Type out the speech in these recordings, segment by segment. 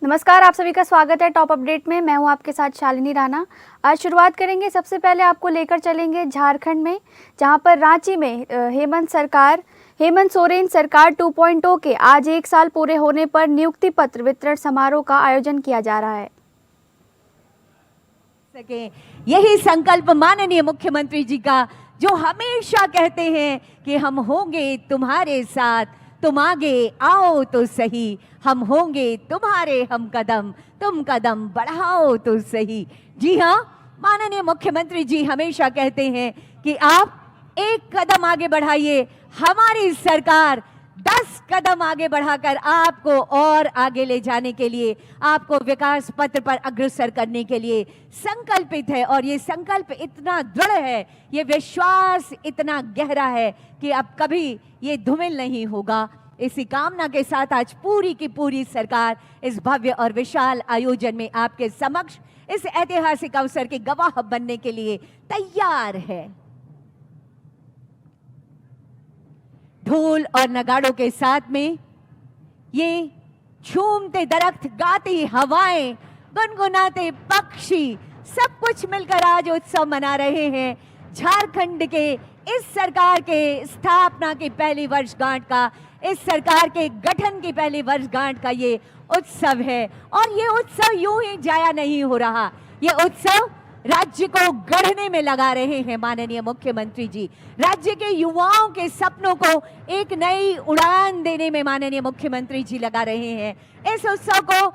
नमस्कार, आप सभी का स्वागत है टॉप अपडेट में। मैं हूं आपके साथ शालिनी राणा। आज शुरुआत करेंगे, सबसे पहले आपको लेकर चलेंगे झारखंड में, जहां पर रांची में हेमंत सोरेन सरकार 2.0 के आज 1 साल पूरे होने पर नियुक्ति पत्र वितरण समारोह का आयोजन किया जा रहा है। यही संकल्प माननीय मुख्यमंत्री जी का, जो हमेशा कहते हैं कि हम होंगे तुम्हारे साथ, तुम आगे आओ तो सही, हम होंगे तुम्हारे हम कदम, तुम कदम बढ़ाओ तो सही। जी हाँ, माननीय मुख्यमंत्री जी हमेशा कहते हैं कि आप एक कदम आगे बढ़ाइए, हमारी सरकार 10 कदम आगे बढ़ाकर आपको और आगे ले जाने के लिए, आपको विकास पथ पर अग्रसर करने के लिए संकल्पित है। और ये संकल्प इतना दृढ़ है, ये विश्वास इतना गहरा है कि अब कभी ये धूमिल नहीं होगा। इसी कामना के साथ आज पूरी की पूरी सरकार इस भव्य और विशाल आयोजन में आपके समक्ष इस ऐतिहासिक अवसर के गवाह बनने के लिए तैयार है। ढोल और नगाड़ों के साथ में ये झूमते दरख्त, गाती हवाएं, गुनगुनाते पक्षी, सब कुछ मिलकर आज उत्सव मना रहे हैं। झारखंड के इस सरकार के स्थापना की पहली वर्षगांठ का, इस सरकार के गठन की पहली वर्षगांठ का ये उत्सव है। और ये उत्सव यूं ही जाया नहीं हो रहा, ये उत्सव राज्य को गढ़ने में लगा रहे हैं माननीय मुख्यमंत्री जी। राज्य के युवाओं के सपनों को एक नई उड़ान देने में माननीय मुख्यमंत्री जी लगा रहे हैं। इस उत्सव को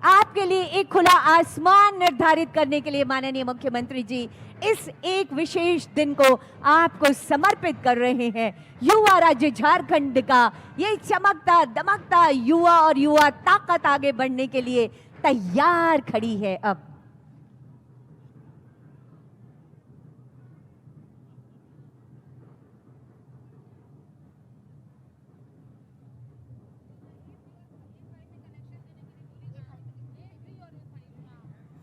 आपके लिए एक खुला आसमान निर्धारित करने के लिए माननीय मुख्यमंत्री जी इस एक विशेष दिन को आपको समर्पित कर रहे हैं। युवा राज्य झारखंड का ये चमकता दमकता युवा और युवा ताकत आगे बढ़ने के लिए तैयार खड़ी है। अब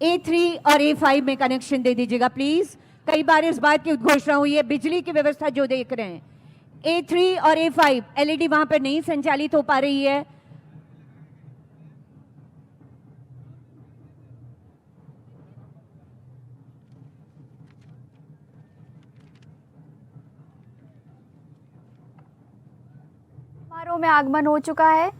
A3 और A5 में कनेक्शन दे दीजिएगा प्लीज। कई बार इस बात की उद्घोषणा हुई है, बिजली की व्यवस्था जो देख रहे हैं, A3 और A5 LED वहां पर नहीं संचालित हो पा रही है। समारोह में आगमन हो चुका है।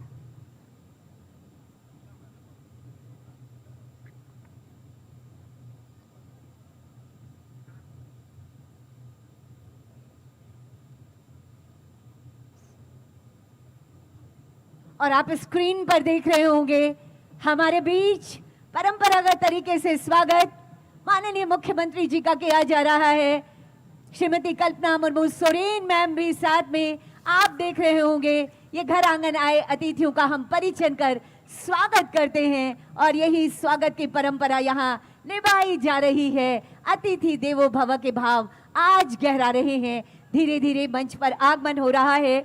और आप स्क्रीन पर देख रहे होंगे हमारे बीच परंपरागत तरीके से स्वागत माननीय मुख्यमंत्री जी का किया जा रहा है। श्रीमती कल्पना मुर्मू सोरेन मैम भी साथ में आप देख रहे होंगे। ये घर आंगन आए अतिथियों का हम परिचय कर स्वागत करते हैं और यही स्वागत की परंपरा यहाँ निभाई जा रही है। अतिथि देवो भव के भाव आज गहरा रहे हैं। धीरे धीरे मंच पर आगमन हो रहा है।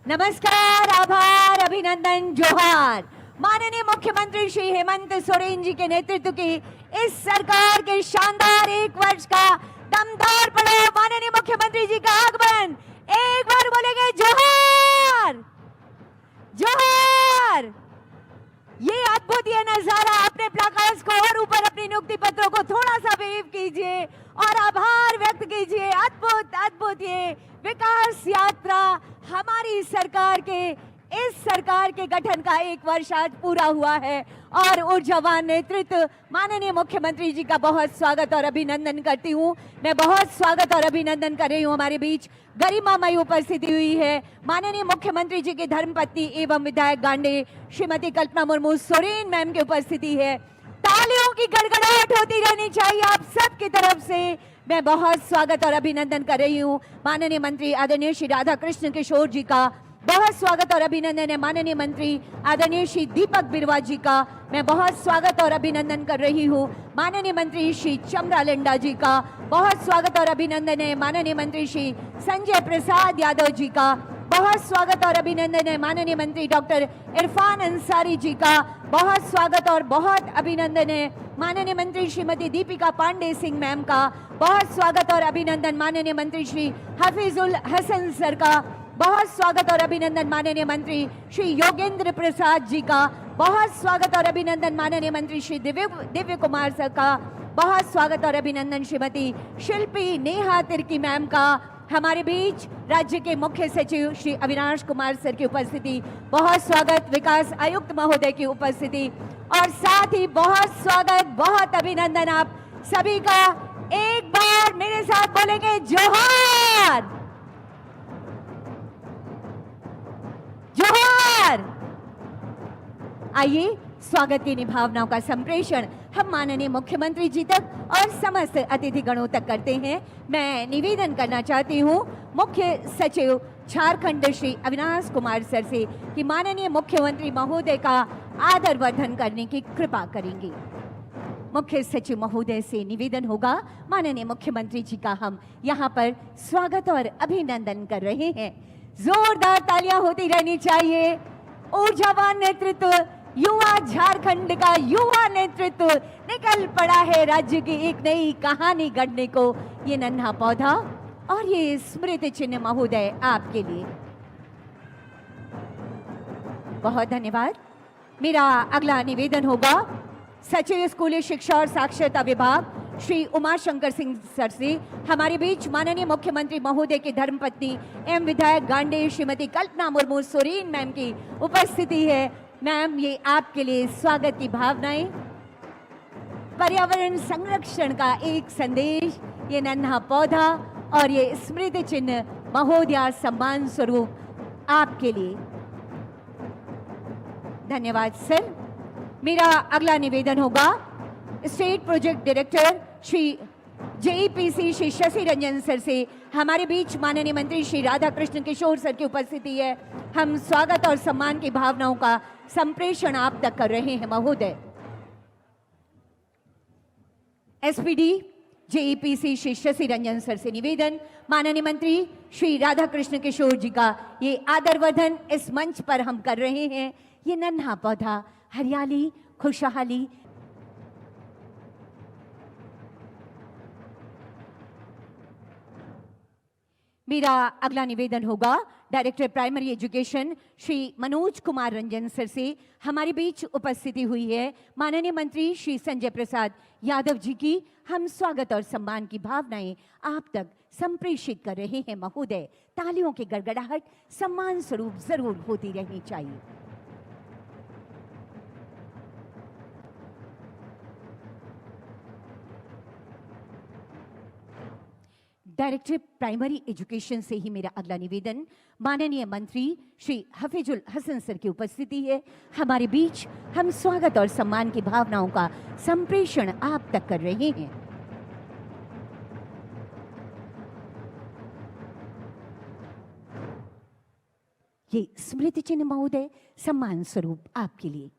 नमस्कार, आभार, अभिनंदन, जोहार। माननीय मुख्यमंत्री श्री हेमंत सोरेन जी के नेतृत्व की इस सरकार के शानदार 1 वर्ष का दमदार पड़ाव, माननीय मुख्यमंत्री जी का आगमन। एक बार बोलेंगे जोहार, जोहार। ये अद्भुत ये नजारा, अपने प्लाकार्ड्स को और ऊपर अपनी नियुक्ति पत्रों को थोड़ा सा वेव कीजिए और आभार व्यक्त कीजिए। अद्भुत अद्भुत ये विकास यात्रा हमारी सरकार के, इस सरकार के गठन का 1 वर्ष आज पूरा हुआ है। और ऊर्जावान नेतृत्व माननीय मुख्यमंत्री जी का बहुत स्वागत और अभिनंदन करती हूँ। मैं बहुत स्वागत और अभिनंदन कर रही हूँ। हमारे बीच गरिमामयी उपस्थिति हुई है माननीय मुख्यमंत्री जी की धर्मपत्नी एवं विधायक गांडे श्रीमती कल्पना मुर्मू सोरेन मैम की उपस्थिति है। तालियों की गड़गड़ाहट होती रहनी चाहिए आप सबकी तरफ से। मैं बहुत स्वागत और अभिनंदन कर रही हूँ। माननीय मंत्री आदरणीय श्री राधा कृष्ण किशोर जी का बहुत स्वागत और अभिनंदन है। माननीय मंत्री आदरणीय श्री दीपक बिरवा जी का मैं बहुत स्वागत और अभिनंदन कर रही हूँ। माननीय मंत्री श्री चमरा लिंडा जी का बहुत स्वागत और अभिनंदन है। माननीय मंत्री श्री संजय प्रसाद यादव जी का बहुत स्वागत और अभिनंदन है माननीय मंत्री डॉक्टर इरफान अंसारी जी का। बहुत स्वागत और बहुत अभिनंदन है माननीय मंत्री श्रीमती दीपिका पांडे सिंह मैम का। बहुत स्वागत और अभिनंदन माननीय मंत्री श्री हफीजुल हसन सर का। बहुत स्वागत और अभिनंदन माननीय मंत्री श्री योगेंद्र प्रसाद जी का। बहुत स्वागत और अभिनंदन माननीय मंत्री श्री दिव्य कुमार सर का। बहुत स्वागत और अभिनंदन श्रीमती शिल्पी नेहा तिर्की मैम का। हमारे बीच राज्य के मुख्य सचिव श्री अविनाश कुमार सर की उपस्थिति, बहुत स्वागत विकास आयुक्त महोदय की उपस्थिति, और साथ ही बहुत स्वागत, बहुत अभिनंदन आप सभी का। एक बार मेरे साथ बोलेंगे जोहार, जोहार। आइए स्वागत की भावनाओं का संप्रेषण हम माननीय मुख्यमंत्री जी तक और समस्त अतिथि गणों तक करते हैं। मैं निवेदन करना चाहती हूं मुख्य सचिव झारखंड श्री अविनाश कुमार सर से कि माननीय मुख्यमंत्री महोदय का आदर वर्धन करने की कृपा करेंगे। मुख्य सचिव महोदय से निवेदन होगा, माननीय मुख्यमंत्री जी का हम यहाँ पर स्वागत और अभिनंदन कर रहे हैं। जोरदार तालियां होती रहनी चाहिए। ऊर्जावान नेतृत्व, युवा झारखंड का युवा नेतृत्व निकल पड़ा है राज्य की एक नई कहानी गढ़ने को। ये नन्हा पौधा और ये स्मृति चिन्ह महोदय आपके लिए। बहुत धन्यवाद। मेरा अगला निवेदन होगा सचिव स्कूली शिक्षा और साक्षरता विभाग श्री उमाशंकर सिंह सर से। हमारे बीच माननीय मुख्यमंत्री महोदय की धर्मपत्नी एवं विधायक गांडे श्रीमती कल्पना मुर्मू सोरेन मैम की उपस्थिति है। मैम, ये आपके लिए स्वागत की भावनाएं। पर्यावरण संरक्षण का एक संदेश, ये नन्हा पौधा और ये स्मृति चिन्ह महोदया सम्मान स्वरूप आपके लिए। धन्यवाद सर। मेरा अगला निवेदन होगा state project director Shri JEPC Shri Shashi Ranjan sir से। हमारे बीच माननीय मंत्री श्री राधा कृष्ण किशोर सर की उपस्थिति है। हम स्वागत और सम्मान की भावनाओं का संप्रेषण आप तक कर रहे हैं महोदय। एसपीडी जेईपीसी श्री शशि रंजन सर से निवेदन, माननीय मंत्री श्री राधा कृष्ण किशोर जी का ये आदरवर्धन इस मंच पर हम कर रहे हैं। ये नन्हा पौधा हरियाली, खुशहाली, मेरा अगला निवेदन होगा director primary education Shri Manoj Kumar Ranjan sir से। हमारे बीच उपस्थिति हुई है माननीय मंत्री श्री संजय प्रसाद यादव जी की। हम स्वागत और सम्मान की भावनाएं आप तक संप्रेषित कर रहे हैं महोदय। तालियों की गड़गड़ाहट सम्मान स्वरूप जरूर होती रहनी चाहिए। डायरेक्टर प्राइमरी एजुकेशन से ही मेरा अगला निवेदन माननीय मंत्री श्री हफीजुल हसन सर की उपस्थिति है। हमारे बीच हम स्वागत और सम्मान की भावनाओं का संप्रेषण आप तक कर रहे हैं। ये स्मृति चिन्ह महोदय सम्मान स्वरूप आपके लिए।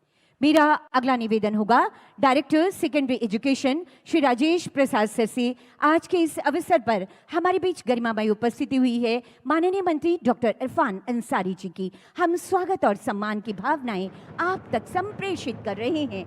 मेरा अगला निवेदन होगा director secondary education Shri Rajesh Prasad sir से। आज के इस अवसर पर हमारे बीच गरिमामय उपस्थिति हुई है माननीय मंत्री डॉक्टर इरफान अंसारी जी की। हम स्वागत और सम्मान की भावनाएं आप तक संप्रेषित कर रहे हैं।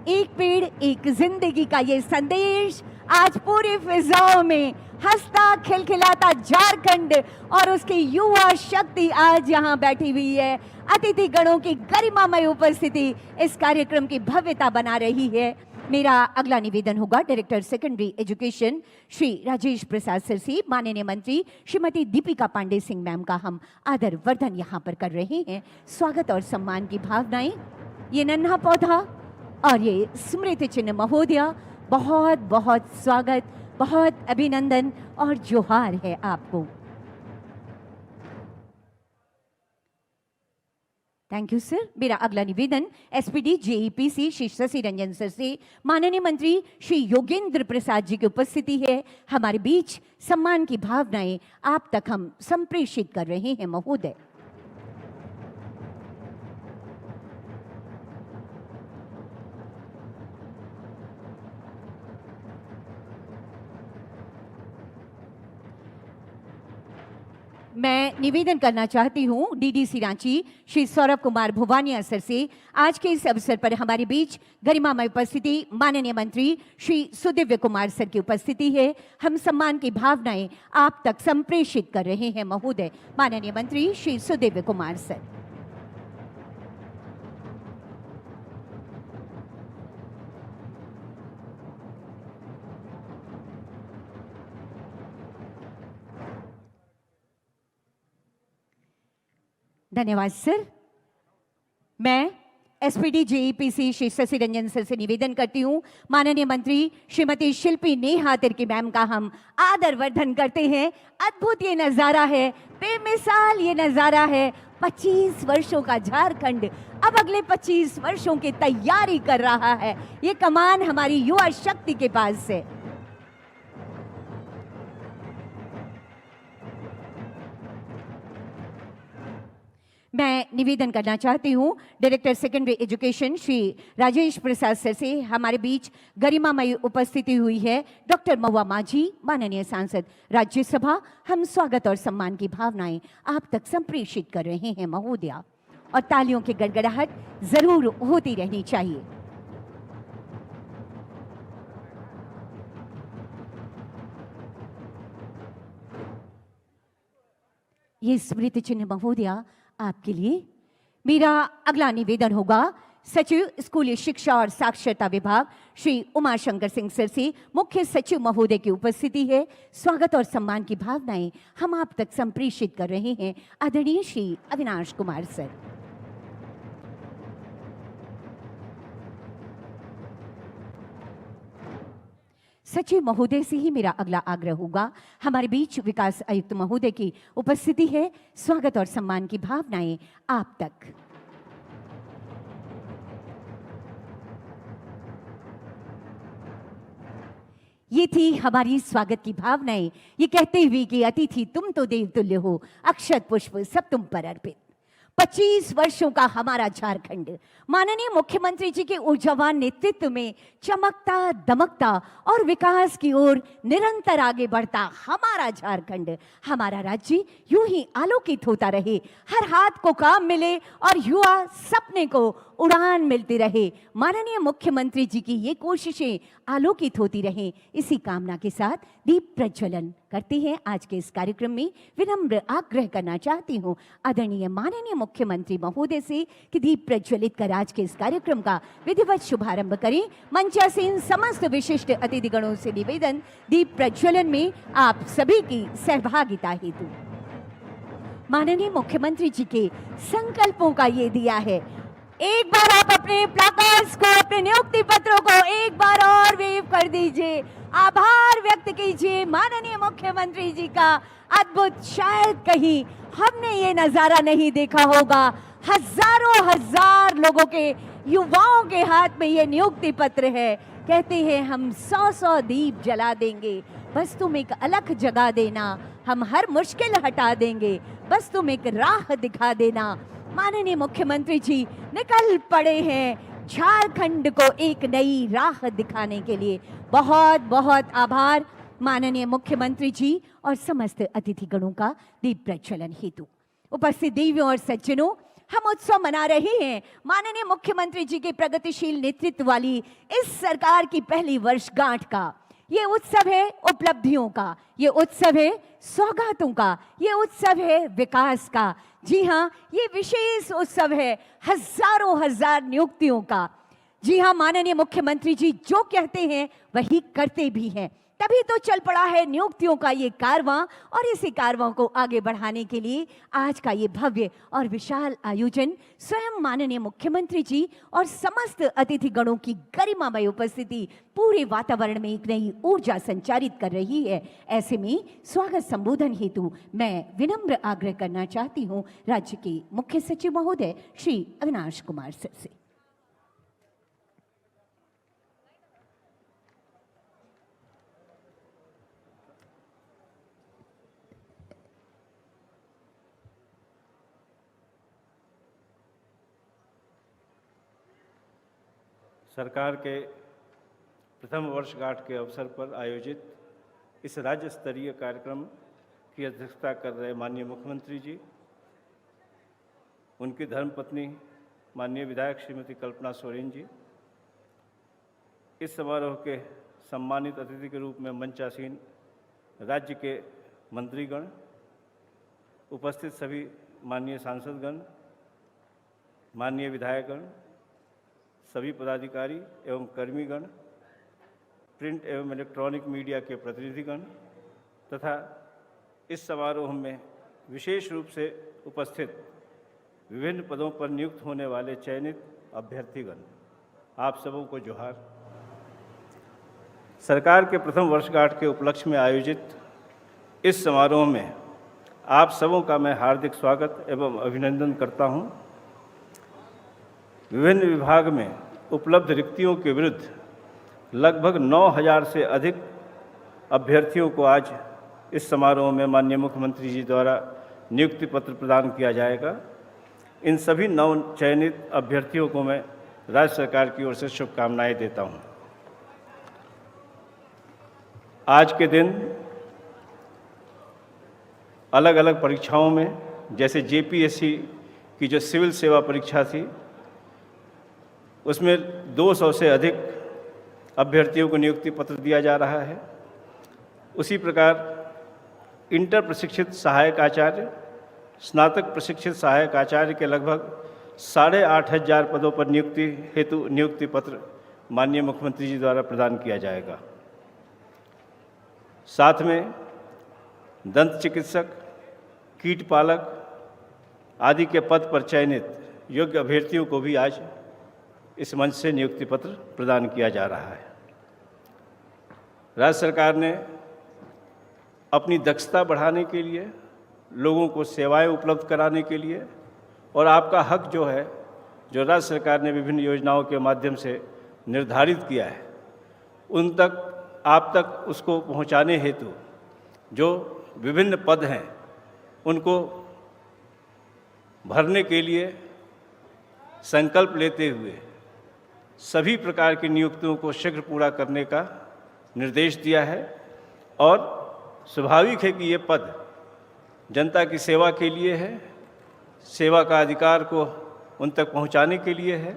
एक पेड़ एक जिंदगी का ये संदेश आज पूरी फिजाओं में हंसता खिलखिलाता झारखंड और उसकी युवा शक्ति आज यहाँ बैठी हुई है। अतिथि गणों की गरिमामय उपस्थिति इस कार्यक्रम की भव्यता बना रही है। मेरा अगला निवेदन होगा director secondary education Shri Rajesh Prasad sir से। माननीय मंत्री श्रीमती दीपिका पांडे सिंह मैम का हम आदर वर्धन यहाँ पर कर रहे हैं। स्वागत और सम्मान की भावनाएं, ये नन्हा पौधा और ये स्मृति चिन्ह महोदया, बहुत बहुत स्वागत, बहुत अभिनंदन और जोहार है आपको। Thank you sir. मेरा अगला निवेदन एसपीडी जेईपीसी श्री शशि रंजन सर से। माननीय मंत्री श्री योगेंद्र प्रसाद जी की उपस्थिति है। हमारे बीच सम्मान की भावनाएं आप तक हम संप्रेषित कर रहे हैं महोदय। मैं निवेदन करना चाहती हूँ डीडीसी रांची श्री सौरभ कुमार भुवानिया सर से। आज के इस अवसर पर हमारे बीच गरिमामय उपस्थिति माननीय मंत्री श्री सुदिव्य कुमार सर की उपस्थिति है। हम सम्मान की भावनाएं आप तक संप्रेषित कर रहे हैं महोदय। माननीय मंत्री श्री सुदिव्य कुमार सर। धन्यवाद सर। मैं एसपीडी जेईपीसी श्री शशि रंजन सर से निवेदन करती हूँ माननीय मंत्री श्रीमती शिल्पी नेहा तिर्की मैम का हम आदर वर्धन करते हैं। अद्भुत ये नज़ारा है, बेमिसाल ये नज़ारा है। 25 वर्षों का झारखंड अब अगले 25 वर्षों की तैयारी कर रहा है। ये कमान हमारी युवा शक्ति के पास है। मैं निवेदन करना चाहती हूँ director secondary education Shri Rajesh Prasad sir से। हमारे बीच गरिमामयी उपस्थिति हुई है डॉक्टर महुआ माझी, माननीय सांसद राज्यसभा। हम स्वागत और सम्मान की भावनाएं आप तक संप्रेषित कर रहे हैं महोदया, और तालियों की गड़गड़ाहट जरूर होती रहनी चाहिए। ये स्मृति चिन्ह महोदया आपके लिए। मेरा अगला निवेदन होगा सचिव स्कूली शिक्षा और साक्षरता विभाग श्री उमाशंकर सिंह सर से। मुख्य सचिव महोदय की उपस्थिति है। स्वागत और सम्मान की भावनाएं हम आप तक संप्रेषित कर रहे हैं आदरणीय श्री अविनाश कुमार सर। सचिव महोदय से ही मेरा अगला आग्रह होगा। हमारे बीच विकास आयुक्त महोदय की उपस्थिति है। स्वागत और सम्मान की भावनाएं आप तक। ये थी हमारी स्वागत की भावनाएं, ये कहते हुए कि अतिथि तुम तो देवतुल्य हो, अक्षत पुष्प सब तुम पर अर्पित। 25 वर्षों का हमारा झारखंड माननीय मुख्यमंत्री जी के ऊर्जावान नेतृत्व में चमकता दमकता और विकास की ओर निरंतर आगे बढ़ता हमारा झारखंड, हमारा राज्य यूं ही आलोकित होता रहे। हर हाथ को काम मिले और युवा सपने को उड़ान मिलती रहे। माननीय मुख्यमंत्री जी की ये कोशिशें आलोकित होती रहें, इसी कामना के साथ दीप प्रज्वलन करते हैं। आज के इस कार्यक्रम में विनम्र आग्रह करना चाहती हूँ आदरणीय माननीय मुख्यमंत्री महोदय से कि दीप प्रज्वलित कर आज के इस कार्यक्रम का विधिवत शुभारंभ करें। मंचासीन समस्त विशिष्ट अतिथिगणों से निवेदन, दीप प्रज्वलन में आप सभी की सहभागिता हेतु। माननीय मुख्यमंत्री जी के संकल्पों का ये दिया है। एक बार आप अपने प्लाकार्ड्स को, अपने नियुक्ति पत्रों को एक बार और वेव कर दीजिए, आभार व्यक्त कीजिए माननीय मुख्यमंत्री जी का। अद्भुत, शायद कहीं हमने ये नजारा नहीं देखा होगा। हजारों हजार लोगों के, युवाओं के हाथ में ये नियुक्ति पत्र है। कहते हैं हम 100-100 दीप जला देंगे, बस तुम एक अलख जगा देना, हम हर मुश्किल हटा देंगे, बस तुम एक राह दिखा देना। माननीय मुख्यमंत्री जी निकल पड़े हैं झारखंड को एक नई राह दिखाने के लिए। बहुत बहुत आभार माननीय मुख्यमंत्री जी और समस्त अतिथिगणों का दीप प्रज्वलन हेतु। उपस्थित देवियों और सज्जनों, हम उत्सव मना रहे हैं माननीय मुख्यमंत्री जी के प्रगतिशील नेतृत्व वाली इस सरकार की पहली वर्षगांठ का। ये उत्सव है उपलब्धियों का, ये उत्सव है सौगातों का, ये उत्सव है विकास का। जी हाँ, ये विशेष उत्सव है हजारों हजार नियुक्तियों का। जी हाँ, माननीय मुख्यमंत्री जी जो कहते हैं वही करते भी हैं, तभी तो चल पड़ा है नियुक्तियों का ये कारवां। और इसी कारवां को आगे बढ़ाने के लिए आज का ये भव्य और विशाल आयोजन स्वयं माननीय मुख्यमंत्री जी और समस्त अतिथिगणों की गरिमामय उपस्थिति पूरे वातावरण में एक नई ऊर्जा संचारित कर रही है। ऐसे में स्वागत संबोधन हेतु मैं विनम्र आग्रह करना चाहती हूँ राज्य के मुख्य सचिव महोदय श्री अविनाश कुमार सर से। सरकार के प्रथम वर्षगांठ के अवसर पर आयोजित इस राज्य स्तरीय कार्यक्रम की अध्यक्षता कर रहे माननीय मुख्यमंत्री जी, उनकी धर्मपत्नी माननीय विधायक श्रीमती कल्पना सोरेन जी, इस समारोह के सम्मानित अतिथि के रूप में मंचासीन राज्य के मंत्रीगण, उपस्थित सभी माननीय सांसदगण, माननीय विधायकगण, सभी पदाधिकारी एवं कर्मीगण, प्रिंट एवं इलेक्ट्रॉनिक मीडिया के प्रतिनिधिगण तथा इस समारोह में विशेष रूप से उपस्थित विभिन्न पदों पर नियुक्त होने वाले चयनित अभ्यर्थीगण, आप सबों को जोहार। सरकार के प्रथम वर्षगांठ के उपलक्ष्य में आयोजित इस समारोह में आप सबों का मैं हार्दिक स्वागत एवं अभिनंदन करता हूं। विभिन्न विभाग में उपलब्ध रिक्तियों के विरुद्ध लगभग 9,000 से अधिक अभ्यर्थियों को आज इस समारोह में माननीय मुख्यमंत्री जी द्वारा नियुक्ति पत्र प्रदान किया जाएगा। इन सभी नव चयनित अभ्यर्थियों को मैं राज्य सरकार की ओर से शुभकामनाएं देता हूं। आज के दिन अलग अलग परीक्षाओं में, जैसे जेपीएससी की जो सिविल सेवा परीक्षा थी, उसमें 200 से अधिक अभ्यर्थियों को नियुक्ति पत्र दिया जा रहा है। उसी प्रकार इंटर प्रशिक्षित सहायक आचार्य, स्नातक प्रशिक्षित सहायक आचार्य के लगभग 8,500 पदों पर नियुक्ति हेतु नियुक्ति पत्र माननीय मुख्यमंत्री जी द्वारा प्रदान किया जाएगा। साथ में दंत चिकित्सक, कीट पालक आदि के पद पर चयनित योग्य अभ्यर्थियों को भी आज इस मंच से नियुक्ति पत्र प्रदान किया जा रहा है। राज्य सरकार ने अपनी दक्षता बढ़ाने के लिए, लोगों को सेवाएं उपलब्ध कराने के लिए और आपका हक जो है, जो राज्य सरकार ने विभिन्न योजनाओं के माध्यम से निर्धारित किया है, उन तक आप तक उसको पहुंचाने हेतु जो विभिन्न पद हैं उनको भरने के लिए संकल्प लेते हुए सभी प्रकार की नियुक्तियों को शीघ्र पूरा करने का निर्देश दिया है। और स्वाभाविक है कि ये पद जनता की सेवा के लिए है, सेवा का अधिकार को उन तक पहुंचाने के लिए है।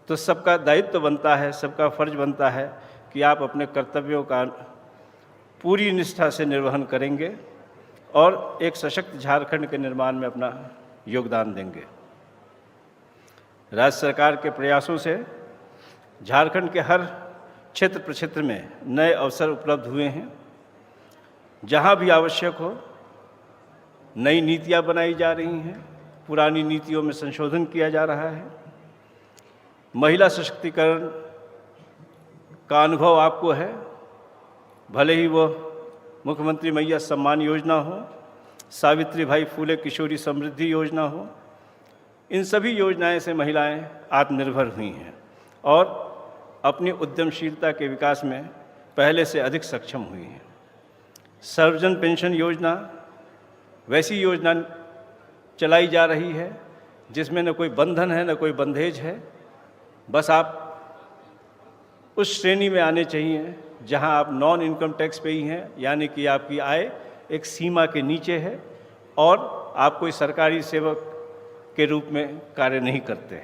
तो सबका दायित्व बनता है, सबका फर्ज बनता है कि आप अपने कर्तव्यों का पूरी निष्ठा से निर्वहन करेंगे और एक सशक्त झारखंड के निर्माण में अपना योगदान देंगे। राज्य सरकार के प्रयासों से झारखंड के हर क्षेत्र प्रक्षेत्र में नए अवसर उपलब्ध हुए हैं। जहां भी आवश्यक हो, नई नीतियां बनाई जा रही हैं, पुरानी नीतियों में संशोधन किया जा रहा है। महिला सशक्तिकरण का अनुभव आपको है, भले ही वो मुख्यमंत्री मैया सम्मान योजना हो, सावित्री भाई फूले किशोरी समृद्धि योजना हो, इन सभी योजनाएं से महिलाएं आत्मनिर्भर हुई हैं और अपनी उद्यमशीलता के विकास में पहले से अधिक सक्षम हुई हैं। सर्वजन पेंशन योजना वैसी योजना चलाई जा रही है जिसमें न कोई बंधन है, न कोई बंधेज है। बस आप उस श्रेणी में आने चाहिए जहां आप नॉन इनकम टैक्स पे ही हैं, यानी कि आपकी आय एक सीमा के नीचे है और आप कोई सरकारी सेवक के रूप में कार्य नहीं करते।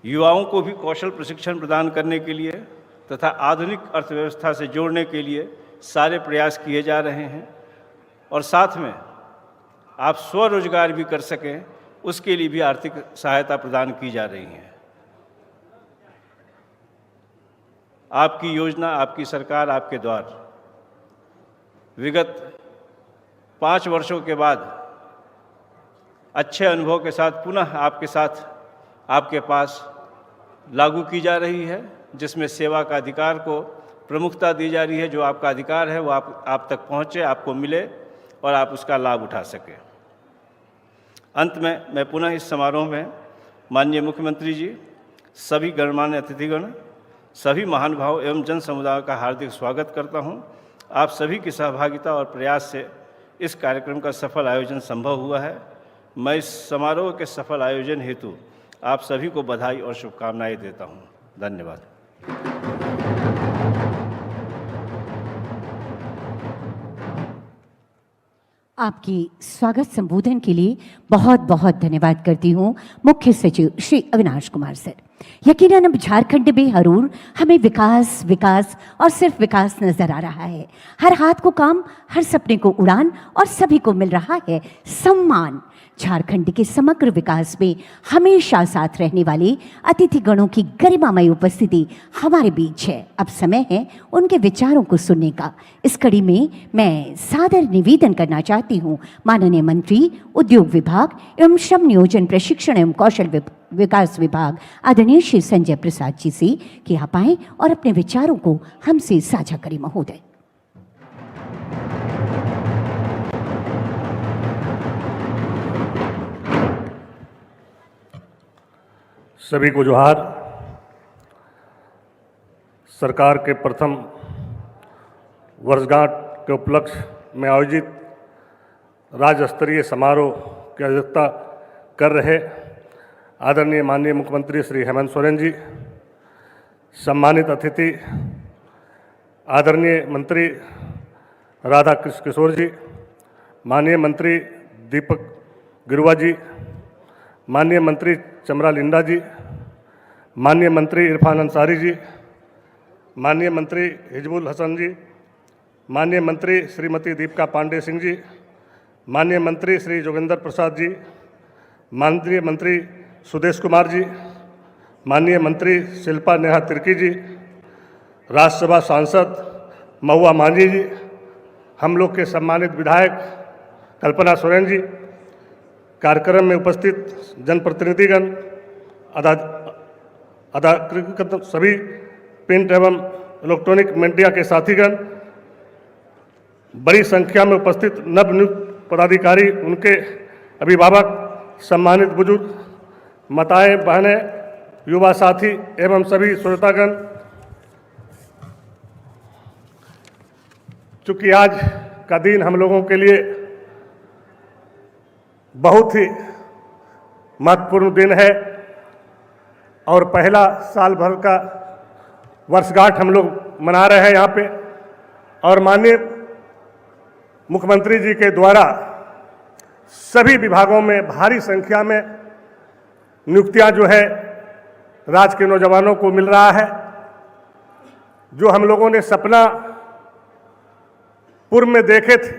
युवाओं को भी कौशल प्रशिक्षण प्रदान करने के लिए तथा आधुनिक अर्थव्यवस्था से जोड़ने के लिए सारे प्रयास किए जा रहे हैं और साथ में आप स्वरोजगार भी कर सकें, उसके लिए भी आर्थिक सहायता प्रदान की जा रही है। आपकी योजना, आपकी सरकार, आपके द्वार विगत 5 वर्षों के बाद अच्छे अनुभव के साथ पुनः आपके साथ, आपके पास लागू की जा रही है, जिसमें सेवा का अधिकार को प्रमुखता दी जा रही है। जो आपका अधिकार है वो आप तक पहुँचे, आपको मिले और आप उसका लाभ उठा सकें। अंत में मैं पुनः इस समारोह में माननीय मुख्यमंत्री जी, सभी गणमान्य अतिथिगण, सभी महानुभाव एवं जन समुदाय का हार्दिक स्वागत करता हूं। आप सभी की सहभागिता और प्रयास से इस कार्यक्रम का सफल आयोजन संभव हुआ है। मैं इस समारोह के सफल आयोजन हेतु आप सभी को बधाई और शुभकामनाएं देता हूं। धन्यवाद। आपकी स्वागत संबोधन के लिए बहुत बहुत धन्यवाद करती हूँ मुख्य सचिव श्री अविनाश कुमार सर। यकीनन अब झारखंड में हरूर हमें विकास विकास और सिर्फ विकास नजर आ रहा है। हर हाथ को काम, हर सपने को उड़ान और सभी को मिल रहा है सम्मान। झारखंड के समग्र विकास में हमेशा साथ रहने वाले अतिथि गणों की गरिमामय उपस्थिति हमारे बीच है। अब समय है उनके विचारों को सुनने का। इस कड़ी में मैं सादर निवेदन करना चाहती हूँ माननीय मंत्री उद्योग विभाग एवं श्रम नियोजन प्रशिक्षण एवं कौशल विकास विभाग आदरणीय श्री संजय प्रसाद जी से कि आप आएं और अपने विचारों को हमसे साझा करें। महोदय। सभी को जोहार। सरकार के प्रथम वर्षगांठ के उपलक्ष्य में आयोजित राज्य स्तरीय समारोह की अध्यक्षता कर रहे आदरणीय माननीय मुख्यमंत्री श्री हेमंत सोरेन जी, सम्मानित अतिथि आदरणीय मंत्री राधा कृष्ण किशोर जी, माननीय मंत्री दीपक गिरुआ जी, माननीय मंत्री चमरा लिंडा जी, माननीय मंत्री इरफान अंसारी जी, माननीय मंत्री हिजबुल हसन जी, माननीय मंत्री श्रीमती दीपिका पांडे सिंह जी, माननीय मंत्री श्री जोगेंद्र प्रसाद जी, माननीय मंत्री सुदेश कुमार जी, माननीय मंत्री शिल्पा नेहा तिर्की जी, राज्यसभा सांसद महुआ मांझी जी, हम लोग के सम्मानित विधायक कल्पना सोरेन जी, कार्यक्रम में उपस्थित जनप्रतिनिधिगण, अधिकृत सभी प्रिंट एवं इलेक्ट्रॉनिक मीडिया के साथीगण, बड़ी संख्या में उपस्थित नवनियुक्त पदाधिकारी, उनके अभिभावक, सम्मानित बुजुर्ग, माताएं, बहनें, युवा साथी एवं सभी श्रोतागण। चूँकि आज का दिन हम लोगों के लिए बहुत ही महत्वपूर्ण दिन है और पहला साल भर का वर्षगांठ हम लोग मना रहे हैं यहाँ पे, और माननीय मुख्यमंत्री जी के द्वारा सभी विभागों में भारी संख्या में नियुक्तियां जो है राज्य के नौजवानों को मिल रहा है। जो हम लोगों ने सपना पूर्व में देखे थे,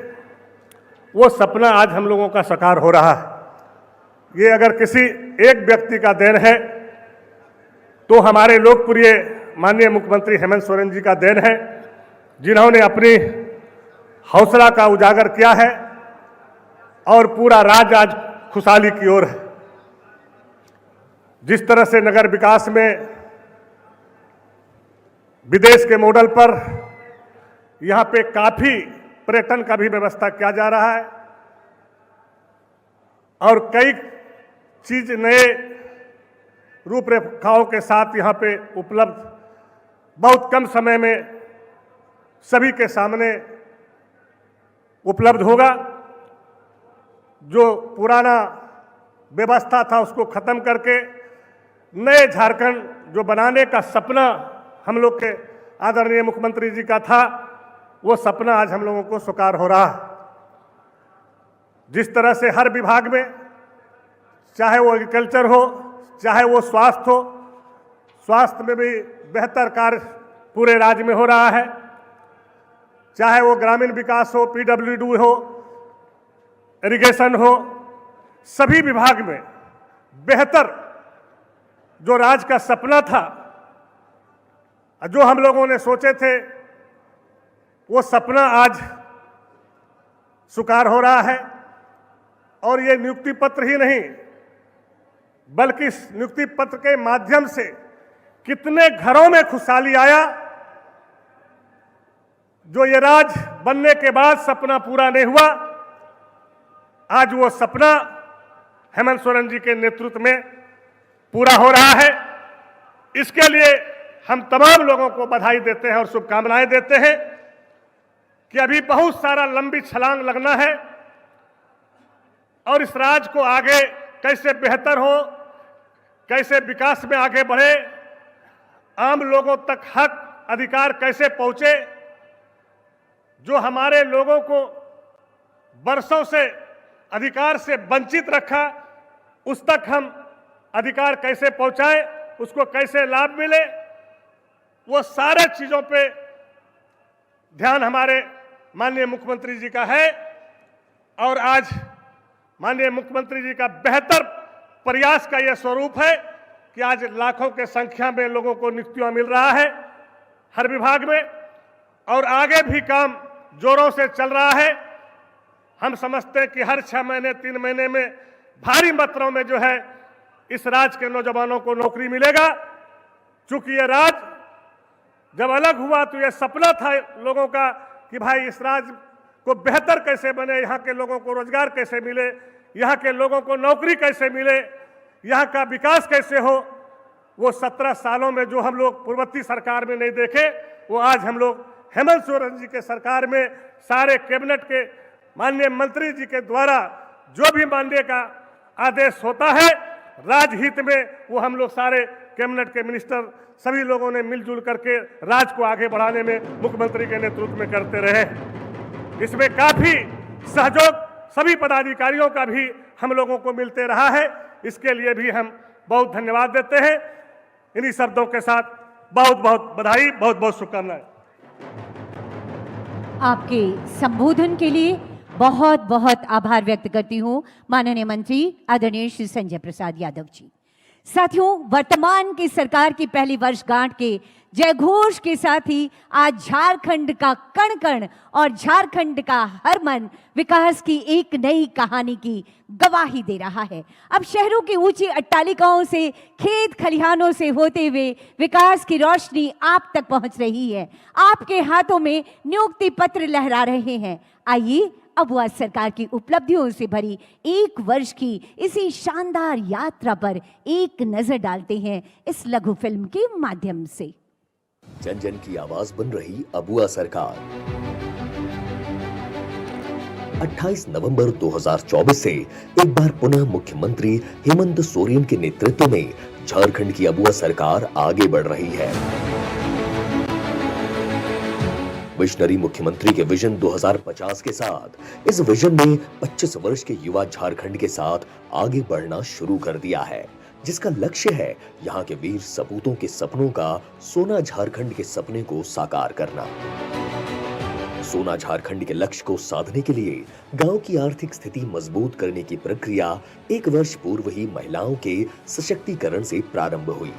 वो सपना आज हम लोगों का साकार हो रहा है। ये अगर किसी एक व्यक्ति का देन है तो हमारे लोकप्रिय माननीय मुख्यमंत्री हेमंत सोरेन जी का देन है, जिन्होंने अपनी हौसला का उजागर किया है और पूरा राज्य आज खुशहाली की ओर है। जिस तरह से नगर विकास में विदेश के मॉडल पर यहाँ पे काफी पर्यटन का भी व्यवस्था किया जा रहा है और कई चीज नए रूपरेखाओं के साथ यहाँ पे उपलब्ध बहुत कम समय में सभी के सामने उपलब्ध होगा। जो पुराना व्यवस्था था उसको खत्म करके नए झारखंड जो बनाने का सपना हम लोग के आदरणीय मुख्यमंत्री जी का था, वो सपना आज हम लोगों को साकार हो रहा है। जिस तरह से हर विभाग में, चाहे वो एग्रीकल्चर हो, चाहे वो स्वास्थ्य हो, स्वास्थ्य में भी बेहतर कार्य पूरे राज्य में हो रहा है, चाहे वो ग्रामीण विकास हो, पीडब्ल्यूडी हो, इरिगेशन हो, सभी विभाग में बेहतर जो राज्य का सपना था, जो हम लोगों ने सोचे थे, वो सपना आज साकार हो रहा है। और ये नियुक्ति पत्र ही नहीं, बल्कि इस नियुक्ति पत्र के माध्यम से कितने घरों में खुशहाली आया। जो ये राज्य बनने के बाद सपना पूरा नहीं हुआ, आज वो सपना हेमंत सोरेन जी के नेतृत्व में पूरा हो रहा है। इसके लिए हम तमाम लोगों को बधाई देते हैं और शुभकामनाएं देते हैं कि अभी बहुत सारा लंबी छलांग लगना है और इस राज्य को आगे कैसे बेहतर हो, कैसे विकास में आगे बढ़े, आम लोगों तक हक अधिकार कैसे पहुंचे, जो हमारे लोगों को वर्षों से अधिकार से वंचित रखा, उस तक हम अधिकार कैसे पहुंचाए, उसको कैसे लाभ मिले, वो सारे चीजों पे ध्यान हमारे माननीय मुख्यमंत्री जी का है। और आज माननीय मुख्यमंत्री जी का बेहतर प्रयास का यह स्वरूप है कि आज लाखों के संख्या में लोगों को नियुक्तियां मिल रहा है हर विभाग में, और आगे भी काम जोरों से चल रहा है। हम समझते हैं कि हर 6 महीने 3 महीने में भारी मात्रा में जो है इस राज्य के नौजवानों को नौकरी मिलेगा। चूंकि ये राज्य जब अलग हुआ तो ये सपना था लोगों का कि भाई इस राज्य को बेहतर कैसे बने, यहाँ के लोगों को रोजगार कैसे मिले, यहाँ के लोगों को नौकरी कैसे मिले, यहाँ का विकास कैसे हो। वो 17 सालों में जो हम लोग पूर्ववर्ती सरकार में नहीं देखे, वो आज हम लोग हेमंत सोरेन जी के सरकार में सारे कैबिनेट के माननीय मंत्री जी के द्वारा जो भी मानने का आदेश होता है राजहित में, वो हम लोग सारे कैबिनेट के मिनिस्टर सभी लोगों ने मिलजुल करके राज्य को आगे बढ़ाने में मुख्यमंत्री के नेतृत्व में करते रहे। इसमें काफी सहयोग सभी पदाधिकारियों का भी हम लोगों को मिलते रहा है। इसके लिए भी हम बहुत धन्यवाद देते हैं। इन्हीं शब्दों के साथ बहुत बहुत बधाई, बहुत बहुत शुभकामनाएं। आपके संबोधन के लिए बहुत बहुत आभार व्यक्त करती हूं माननीय मंत्री आदरणीय श्री संजय प्रसाद यादव जी। साथियों, वर्तमान की सरकार की पहली वर्षगांठ के जयघोष के साथ ही आज झारखंड का कण कण और झारखंड का हर मन विकास की एक नई कहानी की गवाही दे रहा है। अब शहरों की ऊंची अट्टालिकाओं से, खेत खलिहानों से होते हुए विकास की रोशनी आप तक पहुंच रही है। आपके हाथों में नियुक्ति पत्र लहरा रहे हैं। आइए अब वह सरकार की उपलब्धियों से भरी 1 वर्ष की इसी शानदार यात्रा पर एक नजर डालते हैं इस लघु फिल्म के माध्यम से। जन जन की आवाज बन रही अबुआ सरकार। 28 नवंबर 2024 से एक बार पुनः मुख्यमंत्री हेमंत सोरेन के नेतृत्व में झारखंड की अबुआ सरकार आगे बढ़ रही है। विजनरी मुख्यमंत्री के विजन 2050 के साथ इस विजन ने 25 वर्ष के युवा झारखंड के साथ आगे बढ़ना शुरू कर दिया है, जिसका लक्ष्य है यहाँ के वीर सपूतों के सपनों का सोना झारखंड के सपने को साकार करना। सोना झारखंड के लक्ष्य को साधने के लिए गांव की आर्थिक स्थिति मजबूत करने की प्रक्रिया 1 वर्ष पूर्व ही महिलाओं के सशक्तिकरण से प्रारंभ हुई।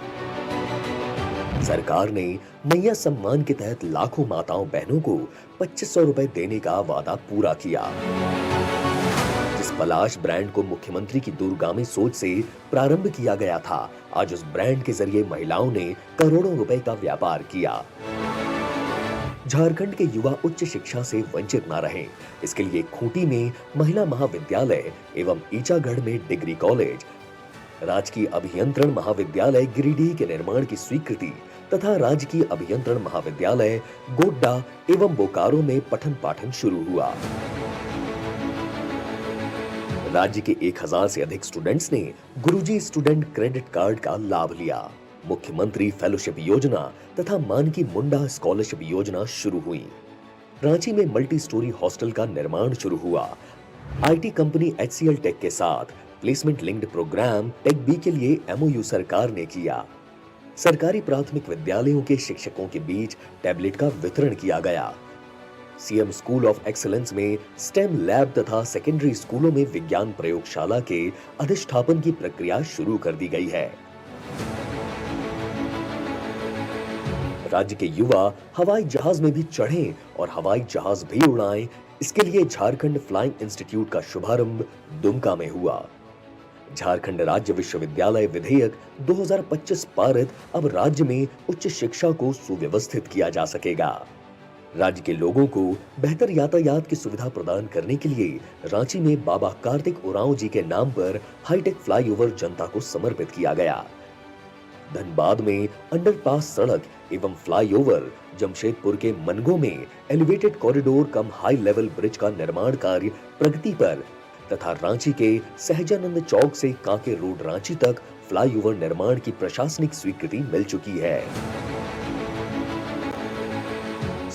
सरकार ने मैया सम्मान के तहत लाखों माताओं बहनों को 2500 रुपए देने का वादा पूरा किया। जिस पलाश ब्रांड को मुख्यमंत्री की दूरगामी सोच से प्रारंभ किया गया था, आज उस ब्रांड के जरिए महिलाओं ने करोड़ों रुपए का व्यापार किया। झारखंड के युवा उच्च शिक्षा से वंचित न रहे, इसके लिए खूंटी में महिला महाविद्यालय एवं ईचागढ़ में डिग्री कॉलेज, राजकीय अभियंत्रण महाविद्यालय गिरिडीह के निर्माण की स्वीकृति तथा राजकीय अभियंत्रण महाविद्यालय गोड्डा एवं बोकारो में पठन पाठन शुरू हुआ। राज्य के 1000 से अधिक स्टूडेंट्स ने गुरुजी स्टूडेंट क्रेडिट कार्ड का लाभ लिया। मुख्यमंत्री फेलोशिप योजना तथा मानकी मुंडा स्कॉलरशिप योजना शुरू हुई। रांची में मल्टी स्टोरी हॉस्टल का निर्माण शुरू हुआ। आईटी कंपनी HCL टेक के साथ placement linked programme tech B के लिए MOU सरकार ने किया। सरकारी प्राथमिक विद्यालयों के शिक्षकों के बीच टैबलेट का वितरण किया गया। सीएम स्कूल ऑफ एक्सीलेंस में स्टेम लैब तथा सेकेंडरी स्कूलों में विज्ञान प्रयोगशाला के अधिष्ठापन की प्रक्रिया शुरू कर दी गई है। राज्य के युवा हवाई जहाज में भी चढ़ें और हवाई जहाज भी उड़ाएं, इसके लिए झारखंड फ्लाइंग इंस्टीट्यूट का शुभारंभ दुमका में हुआ। झारखंड राज्य विश्वविद्यालय विधेयक 2025 पारित, अब राज्य में उच्च शिक्षा को सुव्यवस्थित किया जा सकेगा। राज्य के लोगों को बेहतर यातायात की सुविधा प्रदान करने के लिए रांची में बाबा कार्तिक उरांव जी के नाम पर हाईटेक फ्लाईओवर जनता को समर्पित किया गया। धनबाद में अंडरपास सड़क एवं फ्लाईओवर, जमशेदपुर के मनगो में एलिवेटेड कॉरिडोर कम हाई लेवल ब्रिज का निर्माण कार्य प्रगति पर तथा रांची के सहजानंद चौक से कांके रोड रांची तक फ्लाईओवर निर्माण की प्रशासनिक स्वीकृति मिल चुकी है।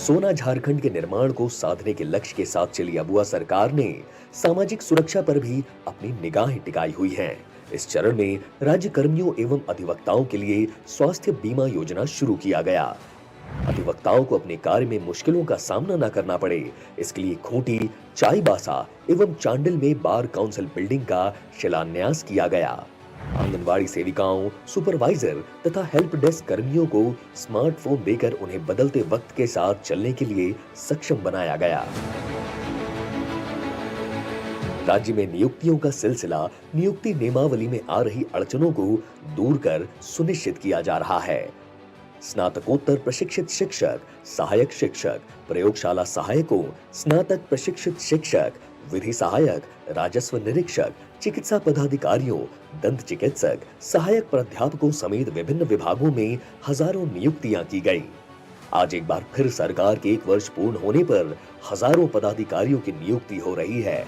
सोना झारखंड के निर्माण को साधने के लक्ष्य के साथ चली अबुआ सरकार ने सामाजिक सुरक्षा पर भी अपनी निगाहें टिकाई हुई हैं। इस चरण में राज्य कर्मियों एवं अधिवक्ताओं के लिए स्वास्थ्य बीमा योजना शुरू किया गया। अधिवक्ताओं को अपने कार्य में मुश्किलों का सामना न करना पड़े, इसके लिए खूंटी, चाईबासा एवं चांडिल में बार काउंसिल बिल्डिंग का शिलान्यास किया गया। आंगनवाड़ी सेविकाओं, सुपरवाइजर तथा हेल्प डेस्क कर्मियों को स्मार्टफोन देकर उन्हें बदलते वक्त के साथ चलने के लिए सक्षम बनाया गया। राज्य में नियुक्तियों का सिलसिला नियुक्ति नियमावली में आ रही अड़चनों को दूर कर सुनिश्चित किया जा रहा है। स्नातकोत्तर प्रशिक्षित शिक्षक, सहायक शिक्षक, प्रयोगशाला सहायकों, स्नातक प्रशिक्षित शिक्षक, विधि सहायक, राजस्व निरीक्षक, चिकित्सा पदाधिकारियों, दंत चिकित्सक, सहायक प्राध्यापकों समेत विभिन्न विभागों में हजारों नियुक्तियां की गई। आज एक बार फिर सरकार के 1 वर्ष पूर्ण होने पर हजारों पदाधिकारियों की नियुक्ति हो रही है।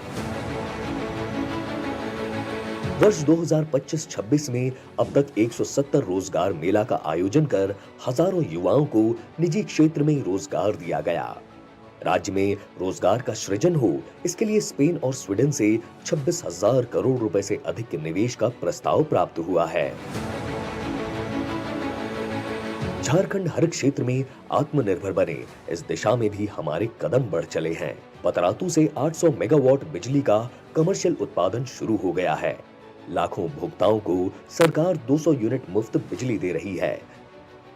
वर्ष 2025-26 में अब तक 170 रोजगार मेला का आयोजन कर हजारों युवाओं को निजी क्षेत्र में रोजगार दिया गया। राज्य में रोजगार का सृजन हो, इसके लिए स्पेन और स्वीडन से 26,000 करोड़ रुपए से अधिक के निवेश का प्रस्ताव प्राप्त हुआ है। झारखंड हर क्षेत्र में आत्मनिर्भर बने, इस दिशा में भी हमारे कदम बढ़ चले हैं। पतरातू से 800 मेगावाट बिजली का कमर्शियल उत्पादन शुरू हो गया है। लाखों उपभोक्ताओं को सरकार 200 यूनिट मुफ्त बिजली दे रही है।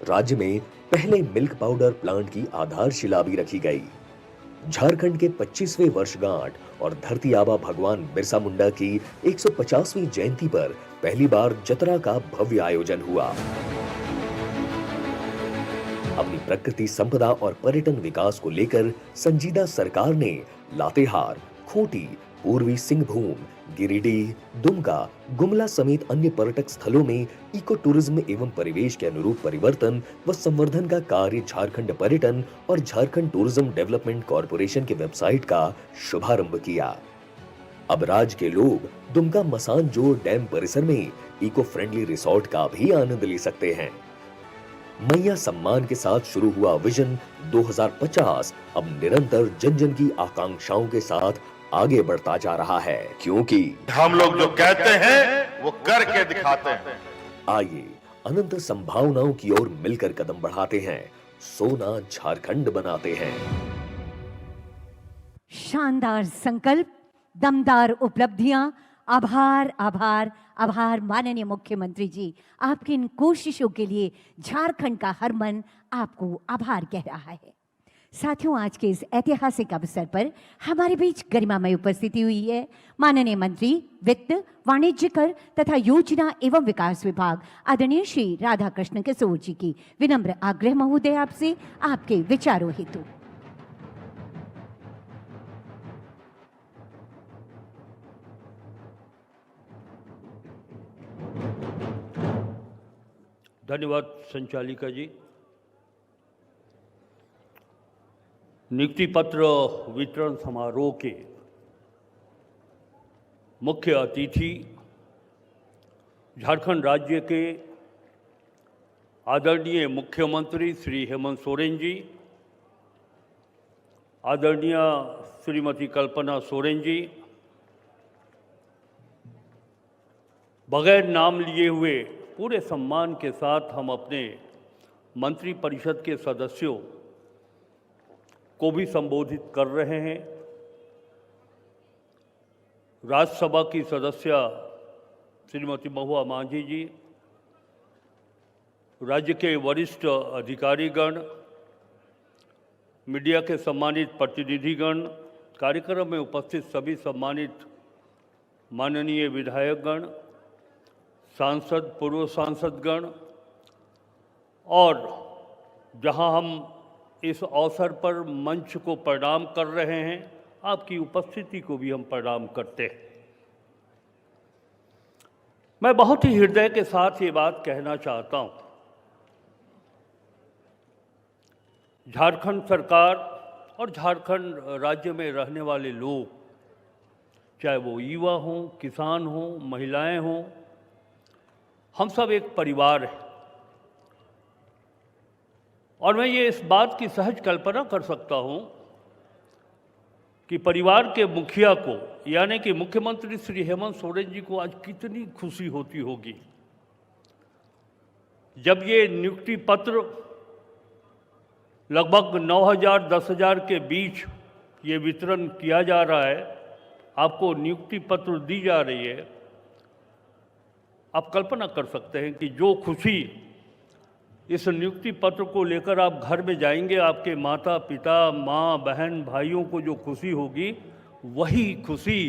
राज्य में पहले मिल्क पाउडर प्लांट की आधारशिला भी रखी गई। झारखंड के 25वें वर्षगांठ और धरती आबा भगवान बिरसा मुंडा की 150वीं जयंती पर पहली बार जतरा का भव्य आयोजन हुआ। अपनी प्रकृति संपदा और पर्यटन विकास को लेकर संजीदा सरकार ने लातेहार, खूंटी, पूर्वी सिंहभूम, गिरिडीह, दुमका, गुमला समेत अन्य पर्यटक स्थलों में इको टूरिज्म एवं परिवेश के अनुरूप परिवर्तन व संवर्धन का कार्य झारखंड पर्यटन और झारखंड टूरिज्म डेवलपमेंट कॉरपोरेशन के वेबसाइट का शुभारंभ किया। अब राज्य के लोग दुमका मसानजोर डैम परिसर में इको फ्रेंडली रिसोर्ट का भी आनंद ले सकते हैं। मैया सम्मान के साथ शुरू हुआ विजन 2050 अब निरंतर जन जन की आकांक्षाओं के साथ आगे बढ़ता जा रहा है, क्योंकि हम लोग जो कहते हैं वो करके दिखाते हैं। आइए अनंत संभावनाओं की ओर मिलकर कदम बढ़ाते हैं, सोना झारखंड बनाते हैं। शानदार संकल्प, दमदार उपलब्धियां, आभार आभार आभार माननीय मुख्यमंत्री जी, आपकी इन कोशिशों के लिए झारखंड का हर मन आपको आभार कह रहा है। साथियों, आज के इस ऐतिहासिक अवसर पर हमारे बीच गरिमामय उपस्थिति हुई है माननीय मंत्री वित्त, वाणिज्य कर तथा योजना एवं विकास विभाग आदरणीय श्री राधा कृष्ण किशोर जी की विनम्र आग्रह महोदय आपसे आपके विचारों हेतु। धन्यवाद संचालिका जी। नियुक्ति पत्र वितरण समारोह के मुख्य अतिथि झारखंड राज्य के आदरणीय मुख्यमंत्री श्री हेमंत सोरेन जी, आदरणीय श्रीमती कल्पना सोरेन जी, बगैर नाम लिए हुए पूरे सम्मान के साथ हम अपने मंत्रिपरिषद के सदस्यों को भी संबोधित कर रहे हैं। राज्यसभा की सदस्य श्रीमती महुआ मांझी जी, राज्य के वरिष्ठ अधिकारीगण, मीडिया के सम्मानित प्रतिनिधिगण, कार्यक्रम में उपस्थित सभी सम्मानित माननीय विधायकगण, सांसद, पूर्व सांसदगण, और जहां हम इस अवसर पर मंच को प्रणाम कर रहे हैं, आपकी उपस्थिति को भी हम प्रणाम करते हैं। मैं बहुत ही हृदय के साथ ये बात कहना चाहता हूं, झारखंड सरकार और झारखंड राज्य में रहने वाले लोग, चाहे वो युवा हों, किसान हों, महिलाएं हों, हम सब एक परिवार हैं। और मैं ये इस बात की सहज कल्पना कर सकता हूँ कि परिवार के मुखिया को यानी कि मुख्यमंत्री श्री हेमंत सोरेन जी को आज कितनी खुशी होती होगी जब ये नियुक्ति पत्र लगभग 9,000 10,000 के बीच ये वितरण किया जा रहा है, आपको नियुक्ति पत्र दी जा रही है। आप कल्पना कर सकते हैं कि जो खुशी इस नियुक्ति पत्र को लेकर आप घर में जाएंगे, आपके माता पिता माँ बहन भाइयों को जो खुशी होगी, वही खुशी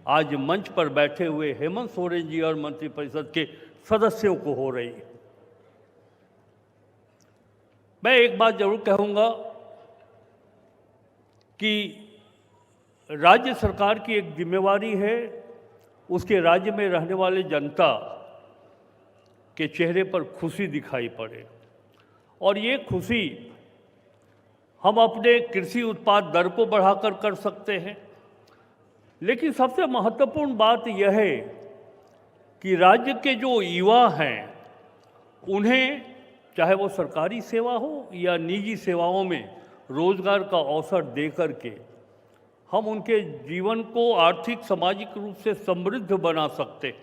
आज मंच पर बैठे हुए हेमंत सोरेन जी और मंत्रिपरिषद के सदस्यों को हो रही है। मैं एक बात जरूर कहूँगा कि राज्य सरकार की एक जिम्मेवारी है उसके राज्य में रहने वाले जनता के चेहरे पर खुशी दिखाई पड़े, और ये खुशी हम अपने कृषि उत्पाद दर को बढ़ाकर कर सकते हैं। लेकिन सबसे महत्वपूर्ण बात यह है कि राज्य के जो युवा हैं उन्हें चाहे वो सरकारी सेवा हो या निजी सेवाओं में रोजगार का अवसर दे करके हम उनके जीवन को आर्थिक सामाजिक रूप से समृद्ध बना सकते।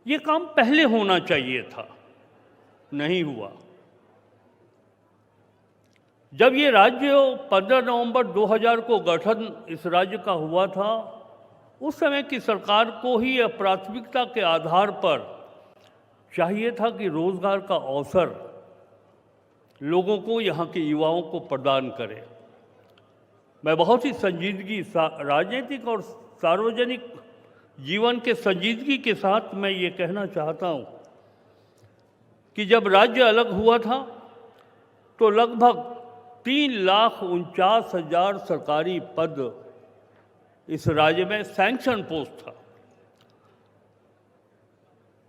ये काम पहले होना चाहिए था, नहीं हुआ। जब ये राज्य 15 नवंबर 2000 को गठन इस राज्य का हुआ था, उस समय की सरकार को ही यह प्राथमिकता के आधार पर चाहिए था कि रोजगार का अवसर लोगों को, यहाँ के युवाओं को प्रदान करे। मैं बहुत ही संजीदगी, राजनीतिक और सार्वजनिक जीवन के संजीदगी के साथ मैं ये कहना चाहता हूँ कि जब राज्य अलग हुआ था तो लगभग 3,49,000 सरकारी पद इस राज्य में सैंक्शन पोस्ट था,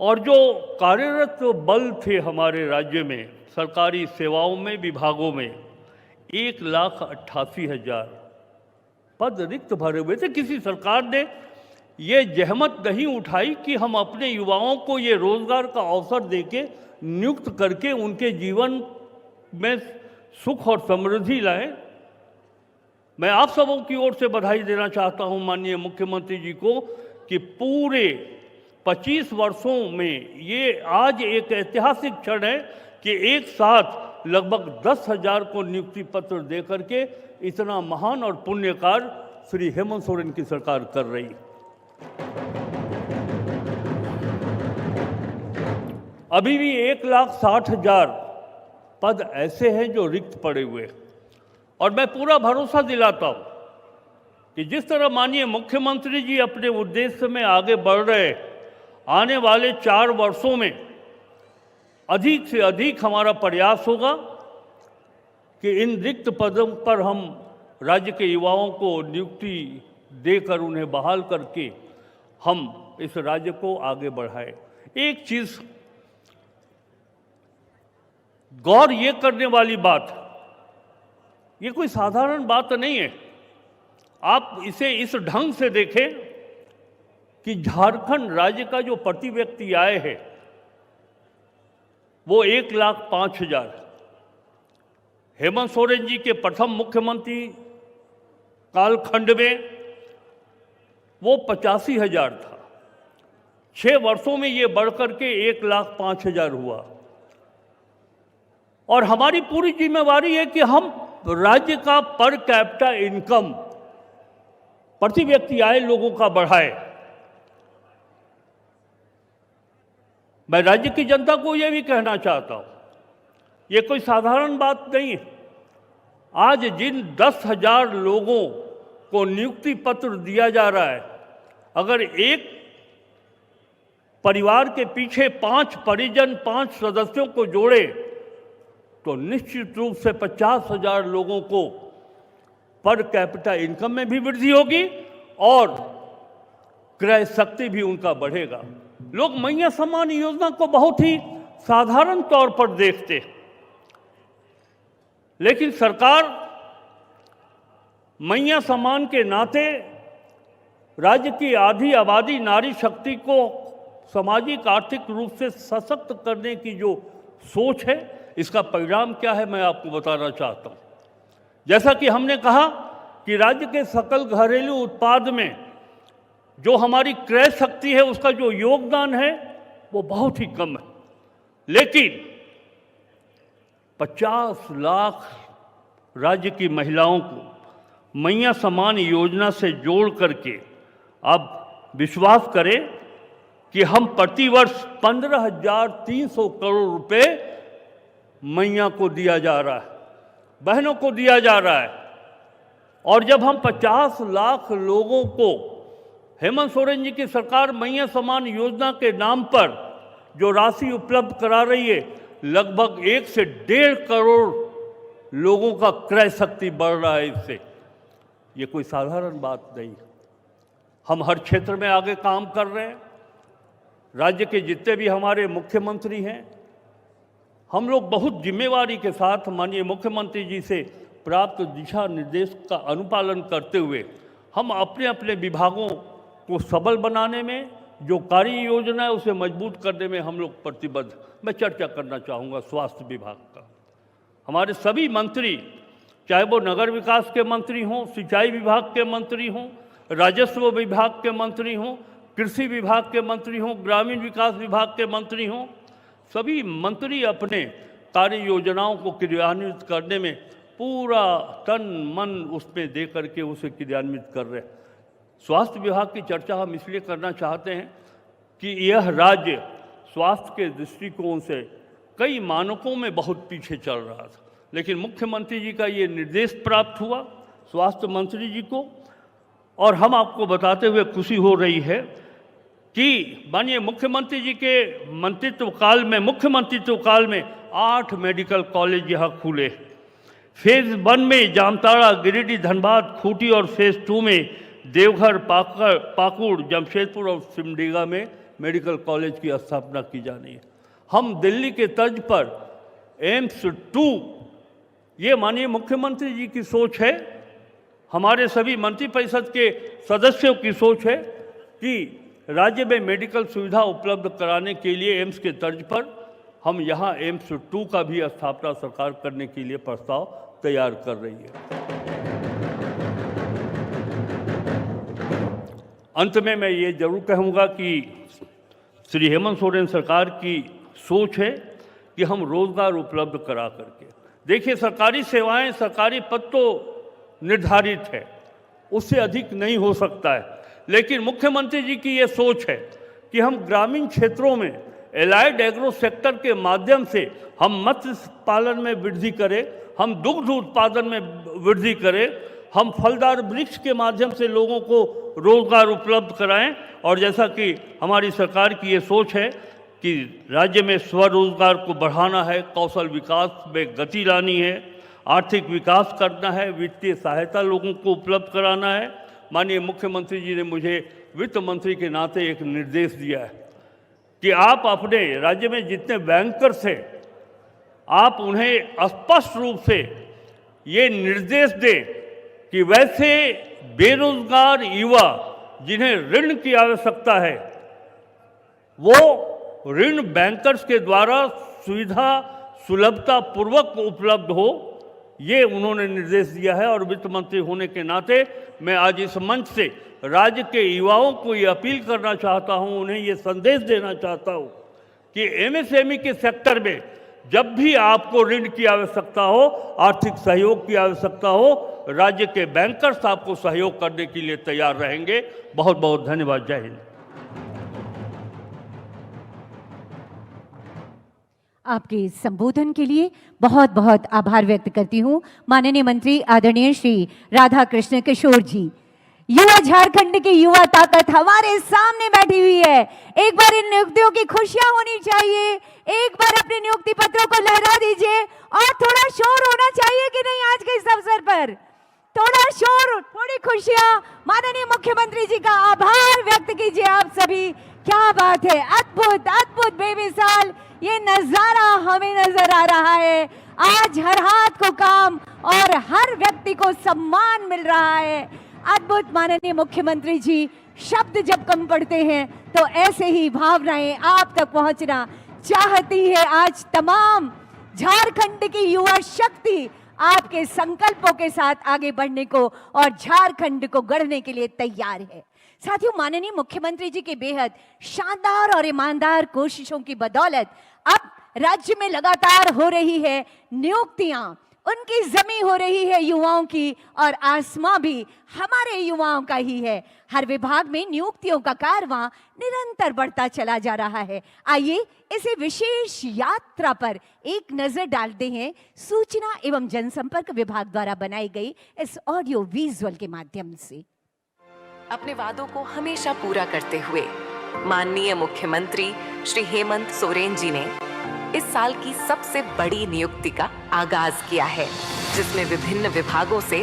और जो कार्यरत बल थे हमारे राज्य में सरकारी सेवाओं में विभागों में 1,88,000 पद रिक्त भरे हुए थे। किसी सरकार ने ये जहमत नहीं उठाई कि हम अपने युवाओं को ये रोजगार का अवसर देके नियुक्त करके उनके जीवन में सुख और समृद्धि लाएं। मैं आप सबों की ओर से बधाई देना चाहता हूं माननीय मुख्यमंत्री जी को कि पूरे 25 वर्षों में ये आज एक ऐतिहासिक क्षण है कि एक साथ लगभग 10,000 को नियुक्ति पत्र दे करके इतना महान और पुण्य कार्य श्री हेमंत सोरेन की सरकार कर रही है। अभी भी 1,60,000 पद ऐसे हैं जो रिक्त पड़े हुए हैं, और मैं पूरा भरोसा दिलाता हूं कि जिस तरह माननीय मुख्यमंत्री जी अपने उद्देश्य में आगे बढ़ रहे, आने वाले 4 वर्षों में अधिक से अधिक हमारा प्रयास होगा कि इन रिक्त पदों पर हम राज्य के युवाओं को नियुक्ति देकर उन्हें बहाल करके हम इस राज्य को आगे बढ़ाएं। एक चीज गौर ये करने वाली बात, ये कोई साधारण बात नहीं है। आप इसे इस ढंग से देखें कि झारखंड राज्य का जो प्रति व्यक्ति आय है वो 1,05,000। हेमंत सोरेन जी के प्रथम मुख्यमंत्री कालखंड में वो 85,000 था। 6 वर्षों में ये बढ़कर के 1,05,000 हुआ, और हमारी पूरी जिम्मेवारी है कि हम राज्य का पर कैपिटा इनकम, प्रति व्यक्ति आय लोगों का बढ़ाए। मैं राज्य की जनता को यह भी कहना चाहता हूं, ये कोई साधारण बात नहीं है। आज जिन 10,000 लोगों को नियुक्ति पत्र दिया जा रहा है, अगर एक परिवार के पीछे 5 परिजन 5 सदस्यों को जोड़े तो निश्चित रूप से 50,000 लोगों को पर कैपिटा इनकम में भी वृद्धि होगी और क्रय शक्ति भी उनका बढ़ेगा। लोग मैया सम्मान योजना को बहुत ही साधारण तौर पर देखते हैं, लेकिन सरकार मैया सम्मान के नाते राज्य की आधी आबादी नारी शक्ति को सामाजिक आर्थिक रूप से सशक्त करने की जो सोच है, इसका परिणाम क्या है मैं आपको बताना चाहता हूँ। जैसा कि हमने कहा कि राज्य के सकल घरेलू उत्पाद में जो हमारी क्रय शक्ति है उसका जो योगदान है वो बहुत ही कम है, लेकिन 50 लाख राज्य की महिलाओं को मैया समान योजना से जोड़ करके अब विश्वास करें कि हम प्रतिवर्ष 15,300 करोड़ रुपए मैया को दिया जा रहा है, बहनों को दिया जा रहा है। और जब हम 50 लाख लोगों को हेमंत सोरेन जी की सरकार मैया समान योजना के नाम पर जो राशि उपलब्ध करा रही है, लगभग 1 से 1.5 करोड़ लोगों का क्रय शक्ति बढ़ रहा है। इससे ये कोई साधारण बात नहीं। हम हर क्षेत्र में आगे काम कर रहे हैं। राज्य के जितने भी हमारे मुख्यमंत्री हैं, हम लोग बहुत जिम्मेवारी के साथ माननीय मुख्यमंत्री जी से प्राप्त दिशा निर्देश का अनुपालन करते हुए हम अपने अपने विभागों को सबल बनाने में, जो कार्य योजना है उसे मजबूत करने में हम लोग प्रतिबद्ध। मैं चर्चा करना चाहूँगा स्वास्थ्य विभाग का। हमारे सभी मंत्री, चाहे वो नगर विकास के मंत्री हों, सिंचाई विभाग के मंत्री हों, राजस्व विभाग के मंत्री हों, कृषि विभाग के मंत्री हों, ग्रामीण विकास विभाग के मंत्री हों, सभी मंत्री अपने कार्य योजनाओं को क्रियान्वित करने में पूरा तन मन उसमें दे करके उसे क्रियान्वित कर रहे हैं। स्वास्थ्य विभाग की चर्चा हम इसलिए करना चाहते हैं कि यह राज्य स्वास्थ्य के दृष्टिकोण से कई मानकों में बहुत पीछे चल रहा था, लेकिन मुख्यमंत्री जी का ये निर्देश प्राप्त हुआ स्वास्थ्य मंत्री जी को, और हम आपको बताते हुए खुशी हो रही है कि माननीय मुख्यमंत्री जी के मंत्रित्व काल में 8 मेडिकल कॉलेज यहाँ खुले। फेज 1 में जामताड़ा, गिरिडीह, धनबाद, खूंटी और फेज 2 में देवघर, पाकुड़, जमशेदपुर और सिमडेगा में मेडिकल कॉलेज की स्थापना की जानी है। हम दिल्ली के तर्ज पर एम्स 2, ये माननीय मुख्यमंत्री जी की सोच है, हमारे सभी मंत्रिपरिषद के सदस्यों की सोच है कि राज्य में मेडिकल सुविधा उपलब्ध कराने के लिए एम्स के तर्ज पर हम यहाँ एम्स 2 का भी स्थापना सरकार करने के लिए प्रस्ताव तैयार कर रही है। अंत में मैं ये जरूर कहूँगा कि श्री हेमंत सोरेन सरकार की सोच है कि हम रोजगार उपलब्ध करा करके, देखिए सरकारी सेवाएं, सरकारी पद तो निर्धारित है, उससे अधिक नहीं हो सकता है, लेकिन मुख्यमंत्री जी की ये सोच है कि हम ग्रामीण क्षेत्रों में एलाइड एग्रो सेक्टर के माध्यम से हम मत्स्य पालन में वृद्धि करें, हम दुग्ध उत्पादन में वृद्धि करें, हम फलदार वृक्ष के माध्यम से लोगों को रोजगार उपलब्ध कराएं। और जैसा कि हमारी सरकार की ये सोच है कि राज्य में स्वरोजगार को बढ़ाना है, कौशल विकास में गति लानी है, आर्थिक विकास करना है, वित्तीय सहायता लोगों को उपलब्ध कराना है। माननीय मुख्यमंत्री जी ने मुझे वित्त मंत्री के नाते एक निर्देश दिया है कि आप अपने राज्य में जितने बैंकर्स हैं, आप उन्हें स्पष्ट रूप से ये निर्देश दें कि वैसे बेरोजगार युवा जिन्हें ऋण की आवश्यकता है, वो ऋण बैंकर्स के द्वारा सुविधा सुलभता पूर्वक उपलब्ध हो, ये उन्होंने निर्देश दिया है। और वित्त मंत्री होने के नाते मैं आज इस मंच से राज्य के युवाओं को ये अपील करना चाहता हूँ, उन्हें ये संदेश देना चाहता हूँ कि एमएसएमई के सेक्टर में जब भी आपको ऋण की आवश्यकता हो, आर्थिक सहयोग की आवश्यकता हो, राज्य के बैंकर्स आपको सहयोग करने के लिए तैयार रहेंगे। बहुत बहुत धन्यवाद। जय हिंद। आपके संबोधन के लिए बहुत बहुत आभार व्यक्त करती हूँ माननीय मंत्री आदरणीय श्री राधा कृष्ण किशोर जी। युवा झारखंड की युवा ताकत हमारे सामने बैठी हुई है। एक बार इन नियुक्तियों की खुशियां होनी चाहिए, एक बार अपने नियुक्ति पत्रों को लहरा दीजिए और थोड़ा शोर होना चाहिए कि नहीं आज के इस अवसर पर, थोड़ा शोर, थोड़ी खुशियां। माननीय मुख्यमंत्री जी का आभार व्यक्त कीजिए आप सभी। क्या बात है, अद्भुत अद्भुत बेमिसाल ये नजारा हमें नजर आ रहा है। आज हर हाथ को काम और हर व्यक्ति को सम्मान मिल रहा है। अद्भुत माननीय मुख्यमंत्री जी, शब्द जब कम पड़ते हैं तो ऐसे ही भावनाएं आप तक पहुंचना चाहती है आज तमाम झारखंड की युवा शक्ति आपके संकल्पों के साथ आगे बढ़ने को और झारखंड को गढ़ने के लिए तैयार है। साथियों, माननीय मुख्यमंत्री जी के बेहद शानदार और ईमानदार कोशिशों की बदौलत अब राज्य में लगातार हो रही है नियुक्तियां, उनकी जमी हो रही है युवाओं की और आसमां भी हमारे युवाओं का ही है। हर विभाग में नियुक्तियों का कारवां निरंतर बढ़ता चला जा रहा है। आइए इसे विशेष यात्रा पर एक नजर डालते हैं सूचना एवं जनसंपर्क विभाग द्वारा बनाई गई इस ऑडियो विजुअल के माध्यम से। अपने वादों को हमेशा पूरा करते हुए माननीय मुख्यमंत्री श्री हेमंत सोरेन जी ने इस साल की सबसे बड़ी नियुक्ति का आगाज किया है, जिसमें विभिन्न विभागों से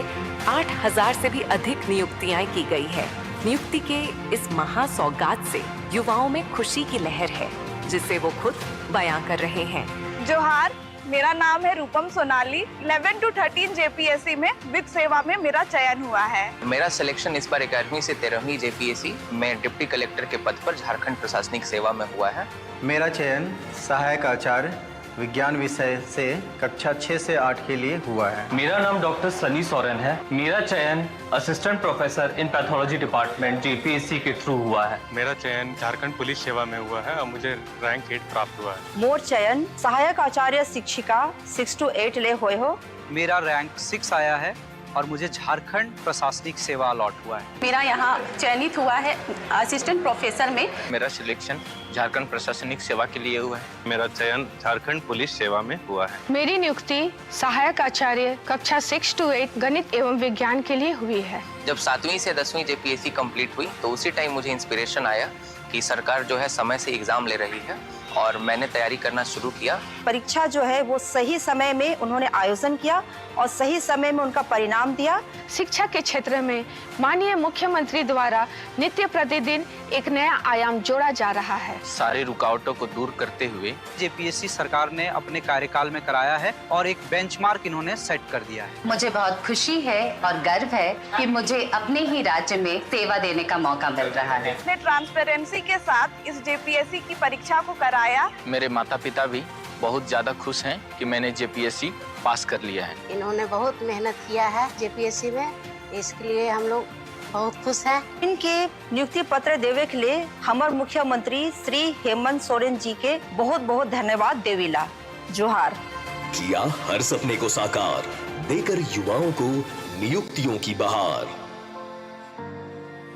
8,000 से भी अधिक नियुक्तियां की गई है। नियुक्ति के इस महासौगात से युवाओं में खुशी की लहर है, जिसे वो खुद बयां कर रहे हैं। जोहार, मेरा नाम है रूपम सोनाली। 11 to 13 जेपीएससी में वित्त सेवा में मेरा चयन हुआ है। मेरा सिलेक्शन इस बार 11वीं से 13वीं जेपीएससी में डिप्टी कलेक्टर के पद पर झारखंड प्रशासनिक सेवा में हुआ है। मेरा चयन सहायक आचार्य विज्ञान विषय से कक्षा 6 से 8 के लिए हुआ है। मेरा नाम डॉक्टर सनी सोरेन है। मेरा चयन assistant professor in pathology department JPSC के थ्रू हुआ है। मेरा चयन झारखंड पुलिस सेवा में हुआ है और मुझे रैंक 8 प्राप्त हुआ है। मोर चयन सहायक आचार्य शिक्षिका 6 to 8 ले हुए हो। मेरा रैंक 6 आया है और मुझे झारखंड प्रशासनिक सेवा अलॉट हुआ है। मेरा यहाँ चयनित हुआ है असिस्टेंट प्रोफेसर में। मेरा सिलेक्शन झारखंड प्रशासनिक सेवा के लिए हुआ है। मेरा चयन झारखंड पुलिस सेवा में हुआ है। मेरी नियुक्ति सहायक आचार्य कक्षा 6 to 8 गणित एवं विज्ञान के लिए हुई है। जब 7वीं से 10वीं जेपीएससी कंप्लीट हुई तो उसी टाइम मुझे इंस्पिरेशन आया कि सरकार जो है समय से एग्जाम ले रही है और मैंने तैयारी करना शुरू किया। परीक्षा जो है वो सही समय में उन्होंने आयोजन किया और सही समय में उनका परिणाम दिया। शिक्षा के क्षेत्र में माननीय मुख्यमंत्री द्वारा नित्य प्रतिदिन एक नया आयाम जोड़ा जा रहा है। सारे रुकावटों को दूर करते हुए जेपीएससी सरकार ने अपने कार्यकाल में कराया है और एक बेंचमार्क इन्होंने सेट कर दिया है। मुझे बहुत खुशी है और गर्व है कि मुझे अपने ही राज्य में सेवा देने का मौका मिल रहा है। इसने ट्रांसपेरेंसी के साथ इस जेपीएससी की परीक्षा को कराया। मेरे माता पिता भी बहुत ज्यादा खुश हैं कि मैंने जेपीएससी पास कर लिया है। इन्होंने बहुत मेहनत किया है जेपीएससी में, इसके लिए हम लोग बहुत खुश हैं। इनके नियुक्ति पत्र देवे के लिए हमारे मुख्यमंत्री श्री हेमंत सोरेन जी के बहुत बहुत धन्यवाद देविला। जोहार। किया हर सपने को साकार, देकर युवाओं को नियुक्तियों की बहार।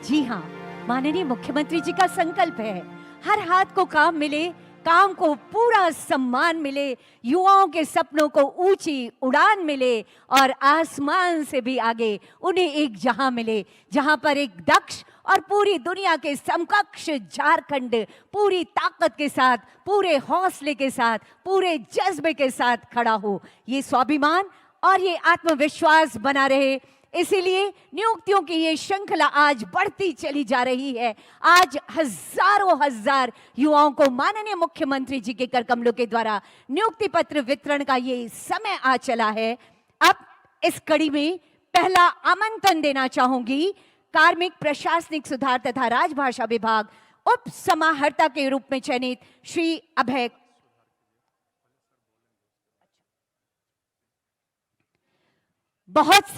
जी हाँ, माननीय मुख्यमंत्री जी का संकल्प है हर हाथ को काम मिले, काम को पूरा सम्मान मिले, युवाओं के सपनों को ऊंची उड़ान मिले और आसमान से भी आगे उन्हें एक जहां मिले, जहां पर एक दक्ष और पूरी दुनिया के समकक्ष झारखंड पूरी ताकत के साथ, पूरे हौसले के साथ, पूरे जज्बे के साथ खड़ा हो। ये स्वाभिमान और ये आत्मविश्वास बना रहे, इसीलिए नियुक्तियों की ये श्रृंखला आज बढ़ती चली जा रही है। आज हजारों हजार युवाओं को माननीय मुख्यमंत्री जी के करकमलों के द्वारा नियुक्ति पत्र वितरण का ये समय आ चला है। अब इस कड़ी में पहला आमंत्रण देना चाहूंगी कार्मिक प्रशासनिक सुधार तथा राजभाषा विभाग उप समाहर्ता के रूप में चयनित श्री अभय। बहुत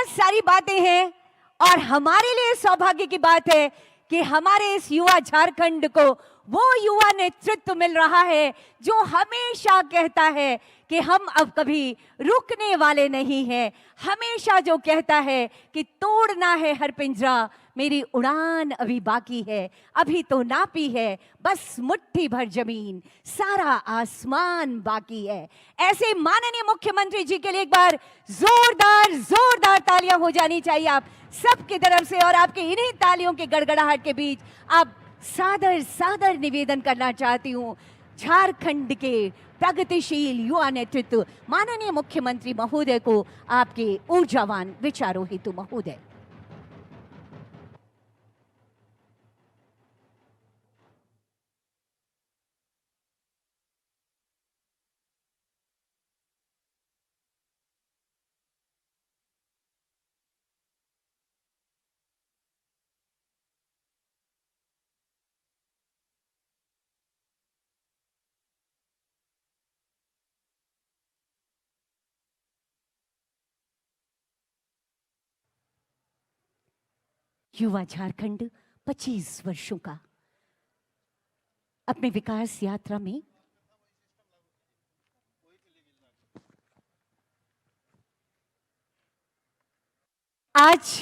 सारी बातें हैं और हमारे लिए सौभाग्य की बात है कि हमारे इस युवा झारखंड को वो युवा नेतृत्व मिल रहा है जो हमेशा कहता है कि हम अब कभी रुकने वाले नहीं हैं, हमेशा जो कहता है कि तोड़ना है हर पिंजरा, मेरी उड़ान अभी बाकी है, अभी तो नापी है बस मुट्ठी भर जमीन, सारा आसमान बाकी है। ऐसे माननीय मुख्यमंत्री जी के लिए एक बार जोरदार तालियां हो जानी चाहिए आप सबकी तरफ से। और आपके इन्हीं तालियों के गड़गड़ाहट के बीच अब सादर निवेदन करना चाहती हूं झारखंड के प्रगतिशील युवा नेतृत्व माननीय मुख्यमंत्री महोदय को आपके ऊर्जावान विचारों हेतु। महोदय। युवा झारखंड 25 वर्षों का अपने विकास यात्रा में आज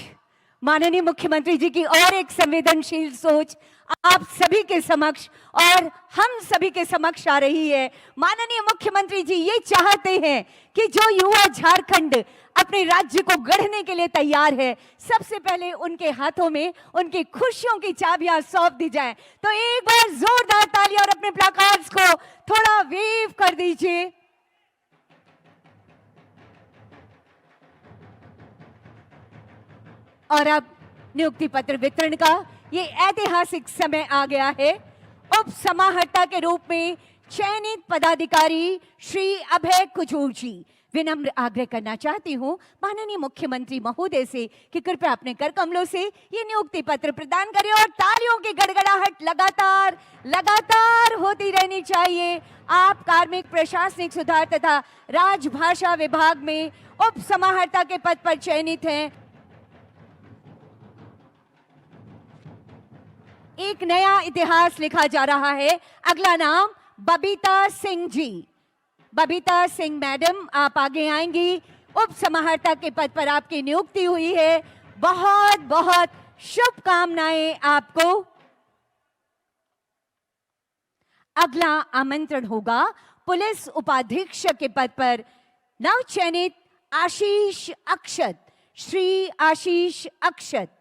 माननीय मुख्यमंत्री जी की और एक संवेदनशील सोच आप सभी के समक्ष और हम सभी के समक्ष आ रही है। माननीय मुख्यमंत्री जी ये चाहते हैं कि जो युवा झारखंड अपने राज्य को गढ़ने के लिए तैयार है, सबसे पहले उनके हाथों में उनकी खुशियों की चाबियां सौंप दी जाए। तो एक बार जोरदार ताली और अपने प्लाकार्ड्स को थोड़ा वेव कर दीजिए। और अब नियुक्ति पत्र वितरण का ये ऐतिहासिक समय आ गया है। उप समाहर्ता के रूप में चयनित पदाधिकारी श्री अभय कुजूर जी, विनम्र आग्रह करना चाहती हूं माननीय मुख्यमंत्री महोदय से कि कृपया अपने कर कमलों से ये नियुक्ति पत्र प्रदान करें और तालियों की गड़गड़ाहट लगातार होती रहनी चाहिए। आप कार्मिक प्रशासनिक सुधार तथा राजभाषा विभाग में उप समाहर्ता के पद पर चयनित हैं। एक नया इतिहास लिखा जा रहा है। अगला नाम बबीता सिंह जी। बबीता सिंह मैडम, आप आगे आएंगी। उप समाहर्ता के पद पर आपकी नियुक्ति हुई है। बहुत बहुत शुभकामनाएं आपको। अगला आमंत्रण होगा पुलिस उपाधीक्षक के पद पर नवचयनित आशीष अक्षत, श्री आशीष अक्षत।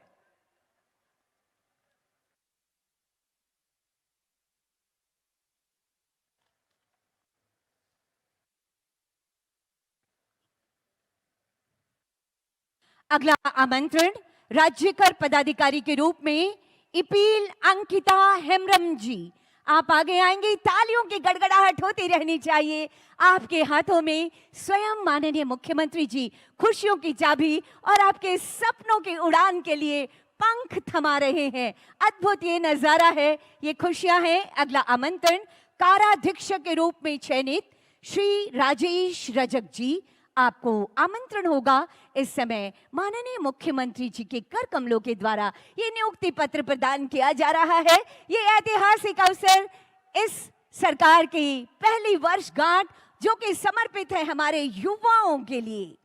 अगला आमंत्रण राज्य कर पदाधिकारी के रूप में इपील अंकिता हेम्ब्रम जी, आप आगे आएंगे। तालियों की गड़गड़ाहट होती रहनी चाहिए। आपके हाथों में स्वयं माननीय मुख्यमंत्री जी खुशियों की चाबी और आपके सपनों की उड़ान के लिए पंख थमा रहे हैं। अद्भुत ये नजारा है, ये खुशियां हैं। अगला आमंत्रण काराधीक्षक के रूप में चयनित श्री राजेश रजक जी, आपको आमंत्रण होगा। इस समय माननीय मुख्यमंत्री जी के कर कमलों के द्वारा ये नियुक्ति पत्र प्रदान किया जा रहा है। ये ऐतिहासिक अवसर इस सरकार की पहली वर्षगांठ जो कि समर्पित है हमारे युवाओं के लिए।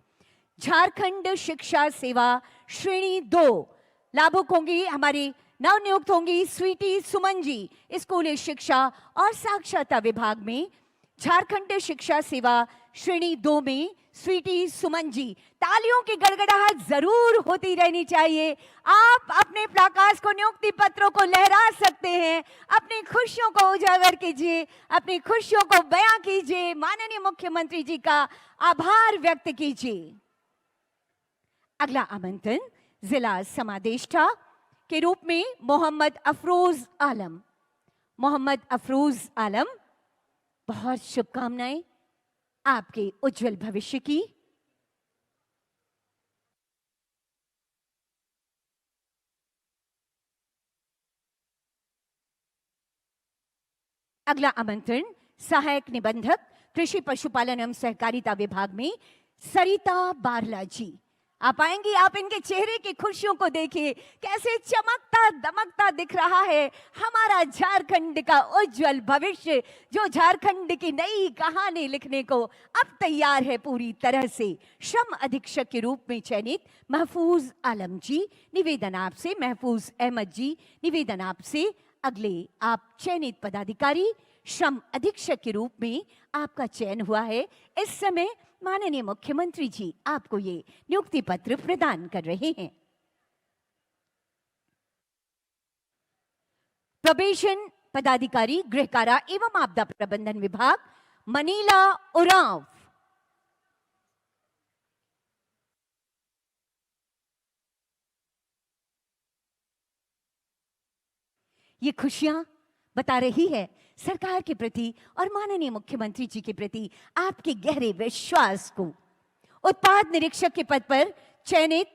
झारखंड शिक्षा सेवा श्रेणी 2 लाभुक होंगी, हमारी नवनियुक्त होंगी स्वीटी सुमन जी, स्कूली शिक्षा और साक्षरता विभाग में। झारखंड शिक्षा सेवा श्रेणी 2 में स्वीटी सुमन जी। तालियों की गड़गड़ाहट जरूर होती रहनी चाहिए। आप अपने प्लाकार्ड्स को, नियुक्ति पत्रों को लहरा सकते हैं। अपनी खुशियों को उजागर कीजिए, अपनी खुशियों को बयां कीजिए, माननीय मुख्यमंत्री जी का आभार व्यक्त कीजिए। अगला आमंत्रण जिला समादेष्टा के रूप में मोहम्मद अफरोज आलम। मोहम्मद अफरोज आलम, बहुत शुभकामनाएं आपके उज्जवल भविष्य की। अगला आमंत्रण सहायक निबंधक कृषि पशुपालन एवं सहकारिता विभाग में सरिता बारला जी, आप आएंगी। आप इनके चेहरे की खुशियों को देखिए, कैसे चमकता दमकता दिख रहा है हमारा झारखंड का उज्जवल भविष्य, जो झारखंड की नई कहानी लिखने को अब तैयार है पूरी तरह से। श्रम अधीक्षक के रूप में चयनित महफूज आलम जी, निवेदन आपसे। महफूज अहमद जी, निवेदन आपसे। अगले आप चयनित पदाधिकारी श्रम अधीक्षक के रूप में आपका चयन हुआ है। इस समय माननीय मुख्यमंत्री जी आपको ये नियुक्ति पत्र प्रदान कर रहे हैं। प्रोबेशन पदाधिकारी गृह कारा एवं आपदा प्रबंधन विभाग मनीला उरांव। ये खुशियां बता रही है सरकार के प्रति और माननीय मुख्यमंत्री जी के प्रति आपके गहरे विश्वास को। उत्पाद निरीक्षक के पद पर चयनित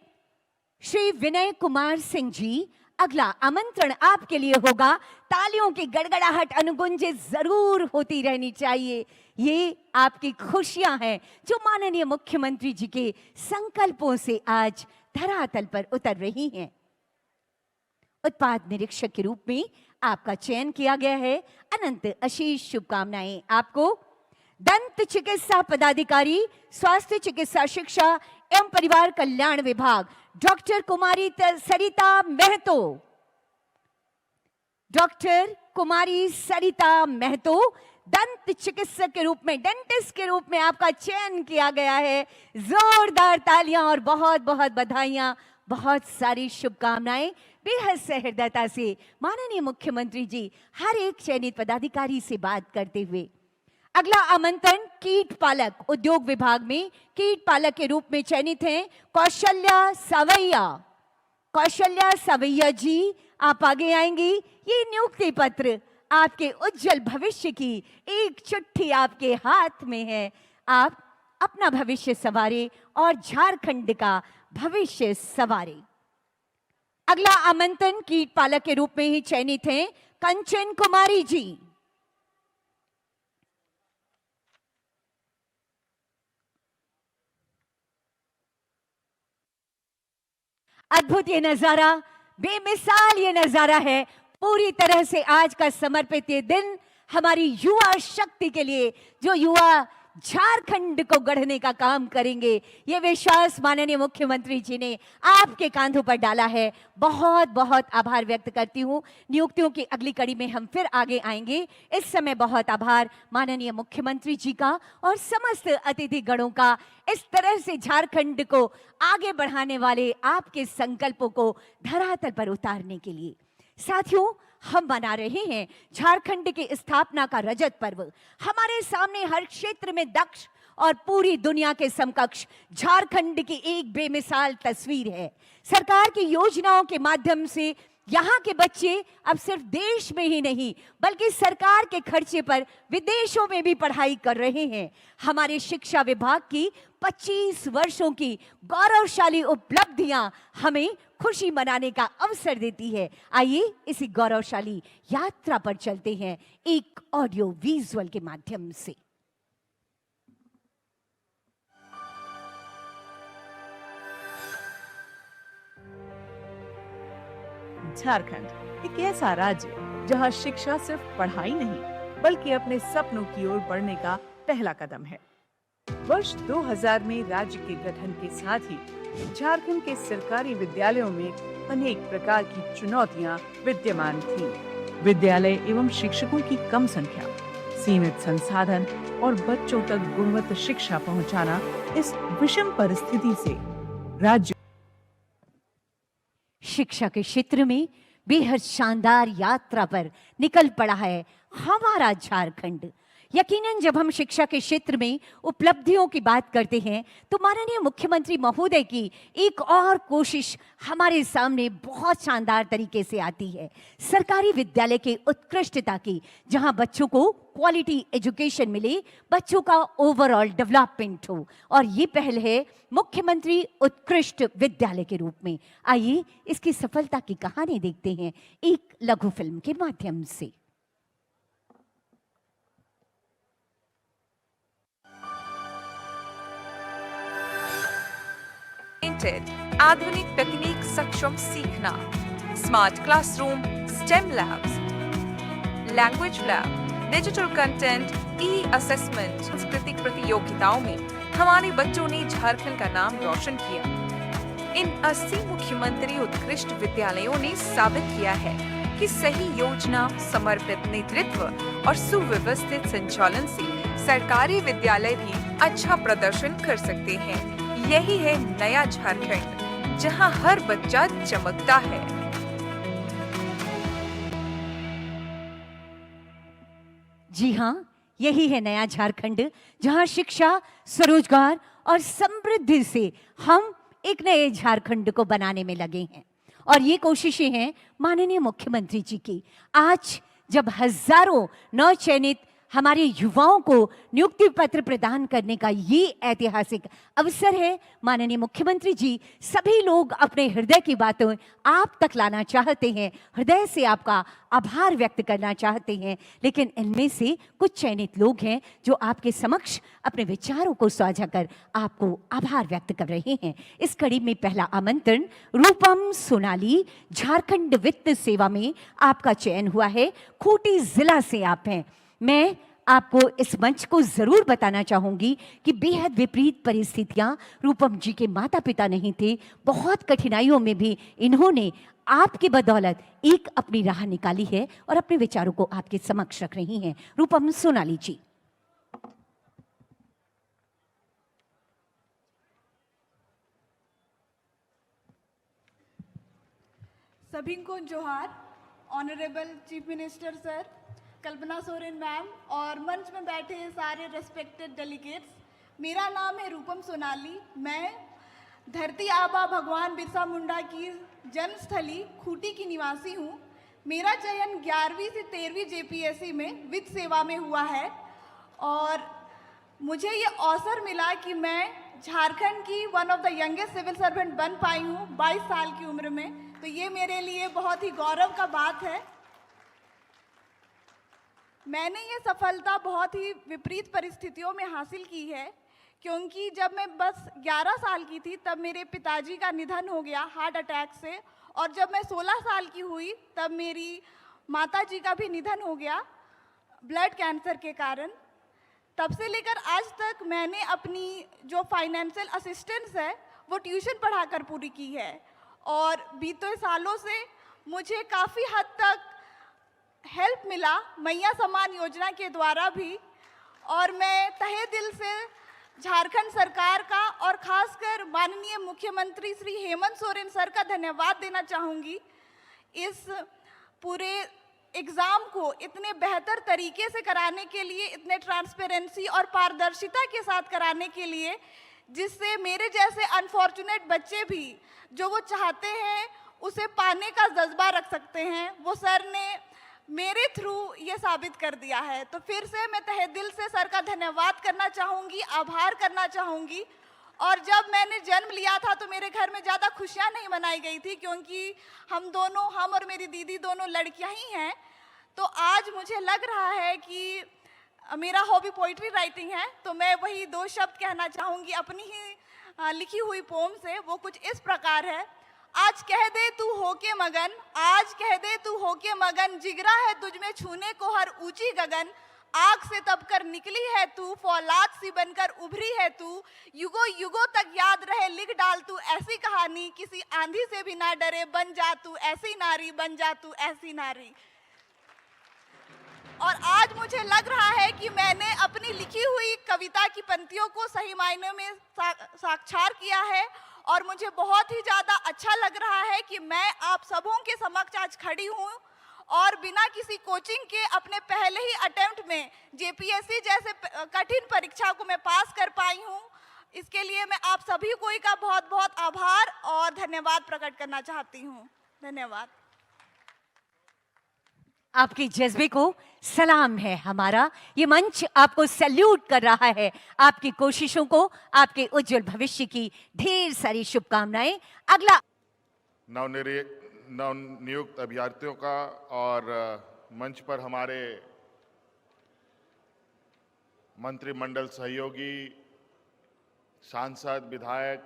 श्री विनय कुमार सिंह जी, अगला आमंत्रण आपके लिए होगा। तालियों की गड़गड़ाहट अनुगुंजित जरूर होती रहनी चाहिए। ये आपकी खुशियां हैं जो माननीय मुख्यमंत्री जी के संकल्पों से आज धरातल पर उतर रही हैं। उत्पाद निरीक्षक के रूप में आपका चयन किया गया है। अनंत आशीष शुभकामनाएं आपको। दंत चिकित्सा पदाधिकारी, स्वास्थ्य चिकित्सा शिक्षा एवं परिवार कल्याण विभाग, डॉक्टर कुमारी सरिता महतो। डॉक्टर कुमारी सरिता महतो दंत चिकित्सक के रूप में, डेंटिस्ट के रूप में आपका चयन किया गया है। जोरदार तालियां और बहुत बहुत बधाइयां, बहुत सारी शुभकामनाएं। बेहद सहृदयता से माननीय मुख्यमंत्री जी हर एक चयनित पदाधिकारी से बात करते हुए। अगला आमंत्रण कीट पालक उद्योग विभाग में कीट पालक के रूप में चयनित हैं कौशल्या सवैया। कौशल्या सवैया जी, आप आगे आएंगी। ये नियुक्ति पत्र आपके उज्जवल भविष्य की एक चिट्ठी आपके हाथ में है। आप अपना भविष्य संवारे और झारखंड का भविष्य संवारे। अगला आमंत्रण कीट पालक के रूप में ही चयनित हैं कंचन कुमारी जी। अद्भुत ये नजारा, बेमिसाल ये नजारा है। पूरी तरह से आज का समर्पित ये दिन हमारी युवा शक्ति के लिए, जो युवा झारखंड को गढ़ने का काम करेंगे, ये विश्वास माननीय मुख्यमंत्री जी ने आपके कांधों पर डाला है। बहुत बहुत आभार व्यक्त करती हूँ। नियुक्तियों की अगली कड़ी में हम फिर आगे आएंगे। इस समय बहुत आभार माननीय मुख्यमंत्री जी का और समस्त अतिथि गणों का, इस तरह से झारखंड को आगे बढ़ाने वाले आपके संकल्पों को धरातल पर उतारने के लिए। साथियों, हम मना रहे हैं झारखंड की स्थापना का रजत पर्व। हमारे सामने हर क्षेत्र में दक्ष और पूरी दुनिया के समकक्ष झारखंड की एक बेमिसाल तस्वीर है। सरकार की योजनाओं के माध्यम से यहाँ के बच्चे अब सिर्फ देश में ही नहीं बल्कि सरकार के खर्चे पर विदेशों में भी पढ़ाई कर रहे हैं। हमारे शिक्षा विभाग की 25 वर्षों की गौरवशाली उपलब्धियां हमें खुशी मनाने का अवसर देती है। आइए इसी गौरवशाली यात्रा पर चलते हैं एक ऑडियो विजुअल के माध्यम से। झारखंड एक ऐसा राज्य जहां शिक्षा सिर्फ पढ़ाई नहीं बल्कि अपने सपनों की ओर बढ़ने का पहला कदम है। वर्ष 2000 में राज्य के गठन के साथ ही झारखंड के सरकारी विद्यालयों में अनेक प्रकार की चुनौतियां विद्यमान थीं। विद्यालय एवं शिक्षकों की कम संख्या, सीमित संसाधन और बच्चों तक गुणवत्ता शिक्षा पहुंचाना, इस विषम परिस्थिति से राज्य शिक्षा के क्षेत्र में बेहद शानदार यात्रा पर निकल पड़ा है हमारा झारखंड। यकीनन जब हम शिक्षा के क्षेत्र में उपलब्धियों की बात करते हैं तो माननीय मुख्यमंत्री महोदय की एक और कोशिश हमारे सामने बहुत शानदार तरीके से आती है। सरकारी विद्यालय के उत्कृष्टता की, जहां बच्चों को क्वालिटी एजुकेशन मिले, बच्चों का ओवरऑल डेवलपमेंट हो, और ये पहल है मुख्यमंत्री उत्कृष्ट विद्यालय के रूप में। आइए इसकी सफलता की कहानी देखते हैं एक लघु फिल्म के माध्यम से। आधुनिक तकनीक सक्षम सीखना, smart classroom, STEM labs, language lab, digital content, e assessment, सांस्कृतिक प्रतियोगिताओं में हमारे बच्चों ने झारखंड का नाम रोशन किया। इन 80 मुख्यमंत्री उत्कृष्ट विद्यालयों ने साबित किया है कि सही योजना, समर्पित नेतृत्व और सुव्यवस्थित संचालन से सरकारी विद्यालय भी अच्छा प्रदर्शन कर सकते हैं। यही है नया झारखंड, जहां हर बच्चा चमकता है। जी हाँ, यही है नया झारखंड, जहां शिक्षा, स्वरोजगार और समृद्धि से हम एक नए झारखंड को बनाने में लगे हैं। और ये कोशिशें हैं माननीय मुख्यमंत्री जी की। आज जब हजारों नवचयनित हमारे युवाओं को नियुक्ति पत्र प्रदान करने का ये ऐतिहासिक अवसर है। माननीय मुख्यमंत्री जी, सभी लोग अपने हृदय की बातें आप तक लाना चाहते हैं, हृदय से आपका आभार व्यक्त करना चाहते हैं, लेकिन इनमें से कुछ चयनित लोग हैं जो आपके समक्ष अपने विचारों को साझा कर आपको आभार व्यक्त कर रहे हैं। इस कड़ी में पहला आमंत्रण रूपम सोनाली, झारखंड वित्त सेवा में आपका चयन हुआ है। खूंटी जिला से आप हैं। मैं आपको इस मंच को जरूर बताना चाहूंगी कि बेहद विपरीत परिस्थितियां, रूपम जी के माता पिता नहीं थे, बहुत कठिनाइयों में भी इन्होंने आपकी बदौलत एक अपनी राह निकाली है और अपने विचारों को आपके समक्ष रख रही हैं। रूपम सोनाली जी। सभी को जोहार। Honourable chief minister sir, Kalpana Soren ma'am और मंच में बैठे सारे रेस्पेक्टेड डेलीगेट्स, मेरा नाम है रूपम सोनाली। मैं धरती आबा भगवान बिरसा मुंडा की जन्मस्थली खूंटी की निवासी हूँ। मेरा चयन 11वीं से 13वीं जेपीएससी में वित्त सेवा में हुआ है और मुझे ये अवसर मिला कि मैं झारखंड की one of the youngest civil servant बन पाई हूँ 22 साल की उम्र में। तो ये मेरे लिए बहुत ही गौरव का बात है। मैंने ये सफलता बहुत ही विपरीत परिस्थितियों में हासिल की है, क्योंकि जब मैं बस 11 साल की थी तब मेरे पिताजी का निधन हो गया हार्ट अटैक से, और जब मैं 16 साल की हुई तब मेरी माताजी का भी निधन हो गया ब्लड कैंसर के कारण। तब से लेकर आज तक मैंने अपनी जो फाइनेंशियल असिस्टेंस है वो ट्यूशन पढ़ाकर पूरी की है, और बीते सालों से मुझे काफ़ी हद तक हेल्प मिला मैया सम्मान योजना के द्वारा भी। और मैं तहे दिल से झारखंड सरकार का और खासकर माननीय मुख्यमंत्री श्री हेमंत सोरेन सर का धन्यवाद देना चाहूँगी। इस पूरे एग्ज़ाम को इतने बेहतर तरीके से कराने के लिए, इतने ट्रांसपेरेंसी और पारदर्शिता के साथ कराने के लिए, जिससे मेरे जैसे अनफॉर्चुनेट बच्चे भी जो वो चाहते हैं उसे पाने का जज्बा रख सकते हैं, वो सर ने मेरे थ्रू ये साबित कर दिया है। तो फिर से मैं तहे दिल से सर का धन्यवाद करना चाहूँगी, आभार करना चाहूँगी। और जब मैंने जन्म लिया था तो मेरे घर में ज़्यादा खुशियाँ नहीं मनाई गई थी, क्योंकि हम और मेरी दीदी दोनों लड़कियाँ ही हैं। तो आज मुझे लग रहा है कि मेरा हॉबी पोइट्री राइटिंग है, तो मैं वही 2 शब्द कहना चाहूँगी अपनी ही लिखी हुई पोम से। वो कुछ इस प्रकार है। आज कह दे तू होके मगन, आज कह दे तू होके मगन, जिगरा है तुझ में छूने को हर ऊंची गगन। आग से तब कर निकली है तू, फौलाद सी बनकर उभरी है तू, युगों युगों तक याद रहे लिख डाल तू ऐसी कहानी, किसी आंधी से भी ना डरे बन जा तू ऐसी नारी, बन जा तू ऐसी नारी। और आज मुझे लग रहा है कि मैंने अपनी लिखी हुई कविता की पंक्तियों को सही मायने में साक्षार किया है, और मुझे बहुत ही ज़्यादा अच्छा लग रहा है कि मैं आप सबों के समक्ष आज खड़ी हूँ और बिना किसी कोचिंग के अपने पहले ही अटेम्प्ट में जेपीएससी जैसे कठिन परीक्षा को मैं पास कर पाई हूँ। इसके लिए मैं आप सभी को का बहुत बहुत आभार और धन्यवाद प्रकट करना चाहती हूँ। धन्यवाद। आपके जज्बे को सलाम है हमारा। ये मंच आपको सैल्यूट कर रहा है। आपकी कोशिशों को, आपके उज्जवल भविष्य की ढेर सारी शुभकामनाएं। अगला नवनियुक्त अभ्यर्थियों का और मंच पर हमारे मंत्रिमंडल सहयोगी, सांसद, विधायक,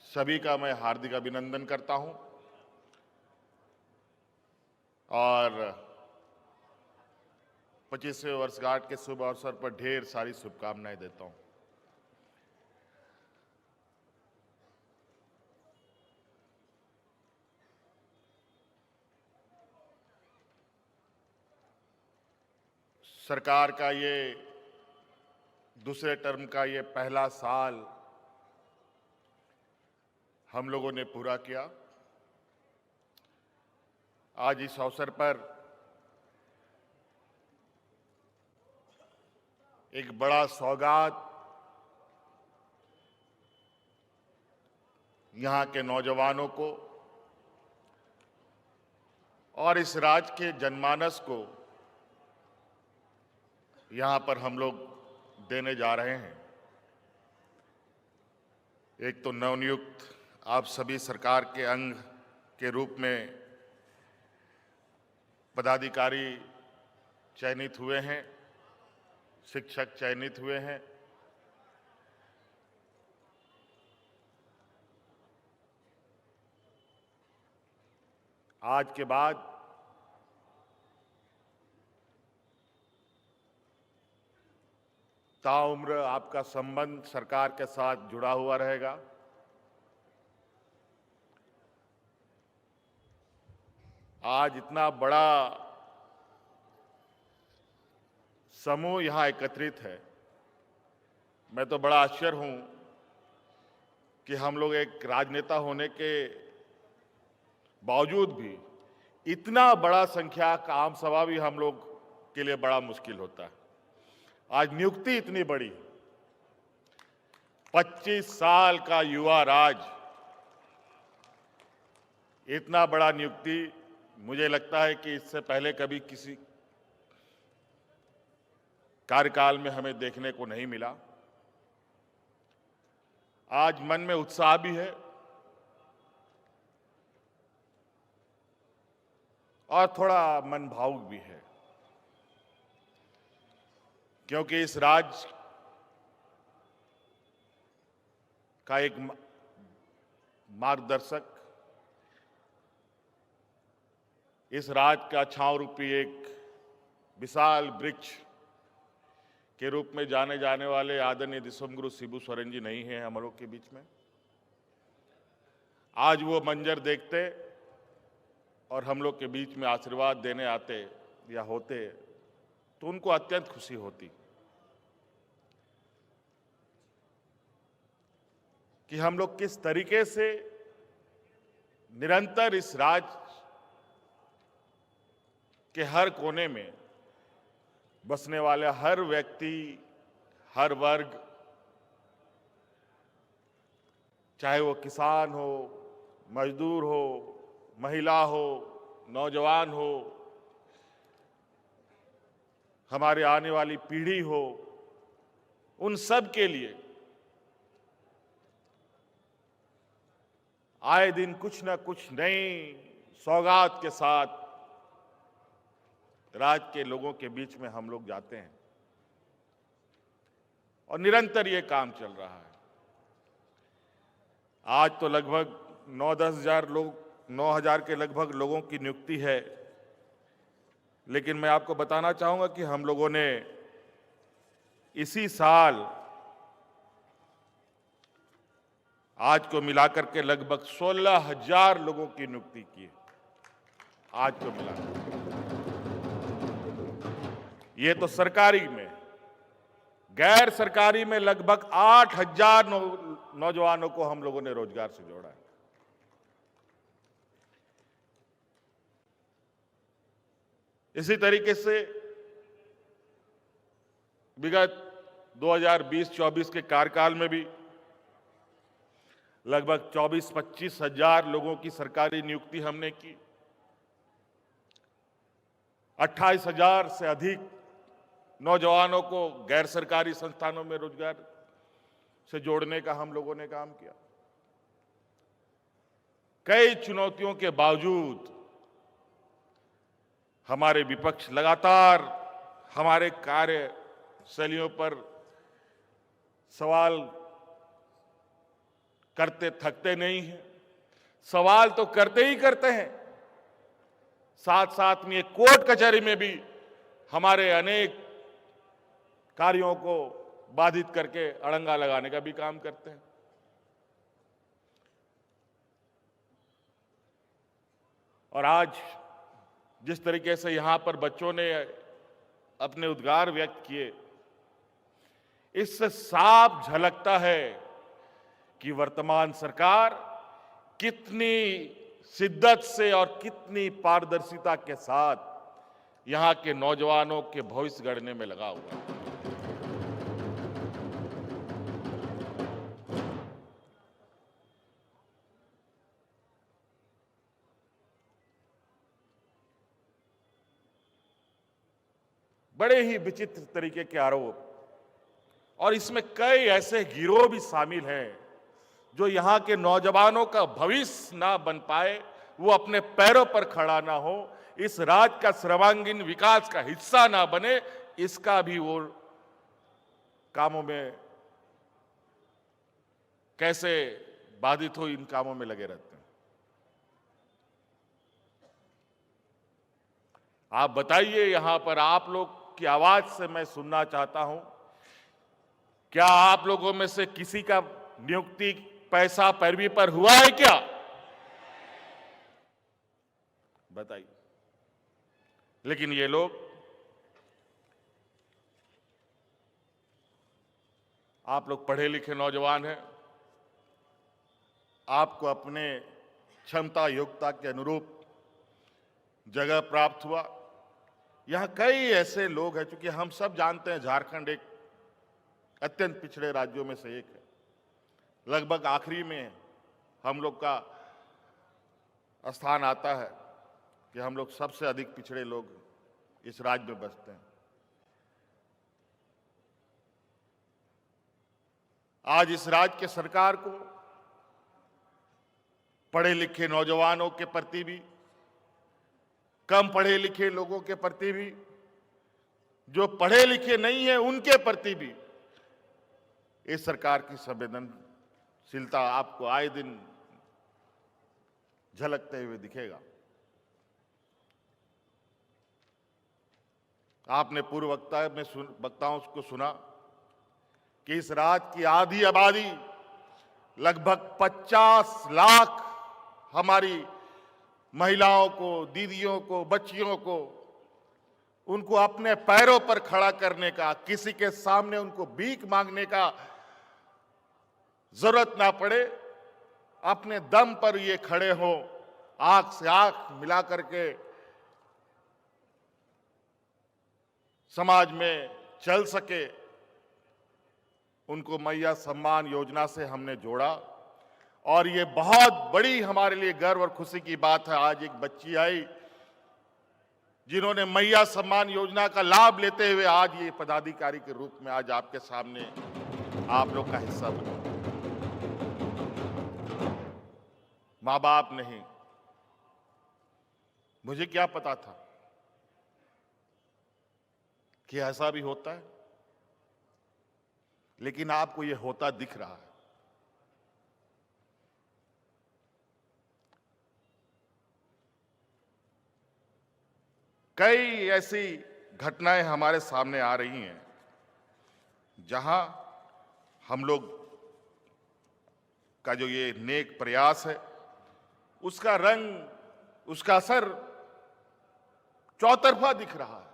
सभी का मैं हार्दिक अभिनंदन करता हूं और 25वें वर्षगांठ के शुभ अवसर पर ढेर सारी शुभकामनाएं देता हूं। सरकार का ये दूसरे टर्म का ये पहला साल हम लोगों ने पूरा किया। आज इस अवसर पर एक बड़ा सौगात यहाँ के नौजवानों को और इस राज्य के जनमानस को यहाँ पर हम लोग देने जा रहे हैं। एक तो नवनियुक्त आप सभी सरकार के अंग के रूप में पदाधिकारी चयनित हुए हैं, शिक्षक चयनित हुए हैं। आज के बाद ताउम्र आपका संबंध सरकार के साथ जुड़ा हुआ रहेगा। आज इतना बड़ा समूह यहां एकत्रित है, मैं तो बड़ा आश्चर्य हूं कि हम लोग एक राजनेता होने के बावजूद भी इतना बड़ा संख्या का आम सभा भी हम लोग के लिए बड़ा मुश्किल होता है। आज नियुक्ति इतनी बड़ी, 25 साल का युवा राज, इतना बड़ा नियुक्ति मुझे लगता है कि इससे पहले कभी किसी कार्यकाल में हमें देखने को नहीं मिला। आज मन में उत्साह भी है और थोड़ा मन भावुक भी है, क्योंकि इस राज्य का एक मार्गदर्शक, इस राज्य का छांव रूपी एक विशाल वृक्ष के रूप में जाने जाने वाले आदरणीय दिसोमगुरु शिबू सोरेन जी नहीं हैं हम लोग के बीच में। आज वो मंजर देखते और हम लोग के बीच में आशीर्वाद देने आते या होते तो उनको अत्यंत खुशी होती कि हम लोग किस तरीके से निरंतर इस राज्य के हर कोने में बसने वाले हर व्यक्ति, हर वर्ग, चाहे वो किसान हो, मजदूर हो, महिला हो, नौजवान हो, हमारे आने वाली पीढ़ी हो, उन सब के लिए आए दिन कुछ न कुछ नई सौगात के साथ राज्य के लोगों के बीच में हम लोग जाते हैं और निरंतर ये काम चल रहा है। आज तो लगभग 9-10 हजार लोग, 9,000 के लगभग लोगों की नियुक्ति है, लेकिन मैं आपको बताना चाहूंगा कि हम लोगों ने इसी साल आज को मिलाकर के लगभग 16,000 लोगों की नियुक्ति की है। आज को मिलाकर ये तो सरकारी में, गैर सरकारी में लगभग 8,000 नौजवानों को हम लोगों ने रोजगार से जोड़ा है। इसी तरीके से विगत 2020-24 के कार्यकाल में भी लगभग 24-25 हजार लोगों की सरकारी नियुक्ति हमने की। 28,000 से अधिक नौजवानों को गैर सरकारी संस्थानों में रोजगार से जोड़ने का हम लोगों ने काम किया। कई चुनौतियों के बावजूद हमारे विपक्ष लगातार हमारे कार्यशैलियों पर सवाल करते थकते नहीं हैं। सवाल तो करते ही करते हैं, साथ साथ में कोर्ट कचहरी में भी हमारे अनेक कार्यों को बाधित करके अड़ंगा लगाने का भी काम करते हैं। और आज जिस तरीके से यहां पर बच्चों ने अपने उद्गार व्यक्त किए, इससे साफ झलकता है कि वर्तमान सरकार कितनी शिद्दत से और कितनी पारदर्शिता के साथ यहां के नौजवानों के भविष्य गढ़ने में लगा हुआ है। बड़े ही विचित्र तरीके के आरोप, और इसमें कई ऐसे गिरोह भी शामिल हैं जो यहाँ के नौजवानों का भविष्य ना बन पाए, वो अपने पैरों पर खड़ा ना हो, इस राज्य का सर्वांगीण विकास का हिस्सा ना बने, इसका भी वो कामों में कैसे बाधित हो, इन कामों में लगे रहते हैं। आप बताइए, यहां पर आप लोग की आवाज से मैं सुनना चाहता हूं, क्या आप लोगों में से किसी का नियुक्ति पैसा पैरवी पर हुआ है क्या? बताइए। लेकिन ये लोग आप लोग पढ़े लिखे नौजवान हैं, आपको अपने क्षमता योग्यता के अनुरूप जगह प्राप्त हुआ। यहां कई ऐसे लोग हैं, क्योंकि हम सब जानते हैं झारखंड एक अत्यंत पिछड़े राज्यों में से एक है, लगभग आखिरी में हम लोग का स्थान आता है कि हम लोग सबसे अधिक पिछड़े लोग इस राज्य में बसते हैं। आज इस राज्य के सरकार को पढ़े लिखे नौजवानों के प्रति भी, कम पढ़े लिखे लोगों के प्रति भी, जो पढ़े लिखे नहीं है उनके प्रति भी इस सरकार की संवेदनशीलता आपको आए दिन झलकते हुए दिखेगा। आपने पूर्व वक्ताओं को सुना कि इस राज्य की आधी आबादी, लगभग 50 लाख हमारी महिलाओं को, दीदियों को, बच्चियों को, उनको अपने पैरों पर खड़ा करने का, किसी के सामने उनको भीख मांगने का जरूरत ना पड़े, अपने दम पर ये खड़े हो, आंख से आंख मिला करके समाज में चल सके, उनको मैया सम्मान योजना से हमने जोड़ा। और ये बहुत बड़ी हमारे लिए गर्व और खुशी की बात है, आज एक बच्ची आई जिन्होंने मैया सम्मान योजना का लाभ लेते हुए आज ये पदाधिकारी के रूप में आज आपके सामने आप लोग का हिस्सा बने। मां बाप नहीं, मुझे क्या पता था कि ऐसा भी होता है, लेकिन आपको ये होता दिख रहा है। कई ऐसी घटनाएं हमारे सामने आ रही हैं जहां हम लोग का जो ये नेक प्रयास है, उसका रंग, उसका असर चौतरफा दिख रहा है।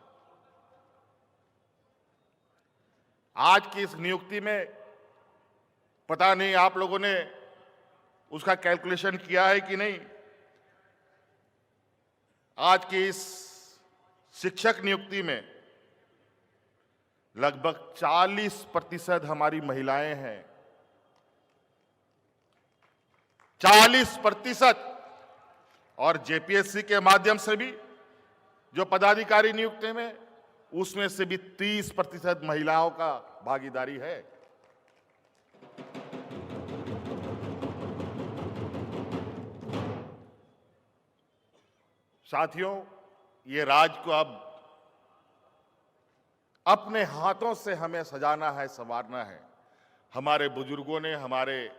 आज की इस नियुक्ति में पता नहीं आप लोगों ने उसका कैलकुलेशन किया है कि नहीं। आज की इस शिक्षक नियुक्ति में लगभग 40% हमारी महिलाएं हैं, 40%। और जेपीएससी के माध्यम से भी जो पदाधिकारी नियुक्ति में, उसमें से भी 30% महिलाओं का भागीदारी है। साथियों, ये राज्य को अब अपने हाथों से हमें सजाना है, संवारना है। हमारे बुजुर्गों ने, हमारे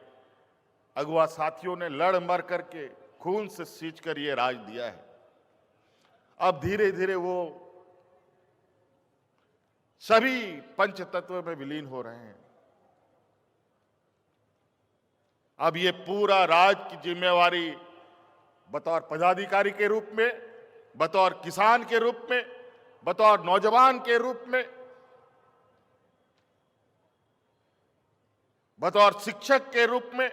अगुआ साथियों ने लड़ मर करके खून से सींच कर ये राज दिया है। अब धीरे धीरे वो सभी पंच तत्व में विलीन हो रहे हैं। अब ये पूरा राज की जिम्मेवारी बतौर पदाधिकारी के रूप में, बतौर किसान के रूप में, बतौर नौजवान के रूप में, बतौर शिक्षक के रूप में,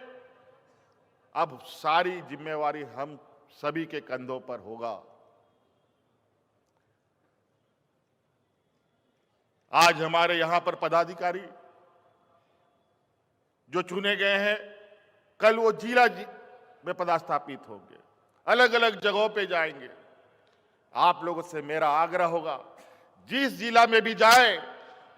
अब सारी जिम्मेवारी हम सभी के कंधों पर होगा। आज हमारे यहां पर पदाधिकारी जो चुने गए हैं, कल वो जिला में पदस्थापित होंगे, अलग अलग जगहों पे जाएंगे। आप लोगों से मेरा आग्रह होगा, जिस जिला में भी जाए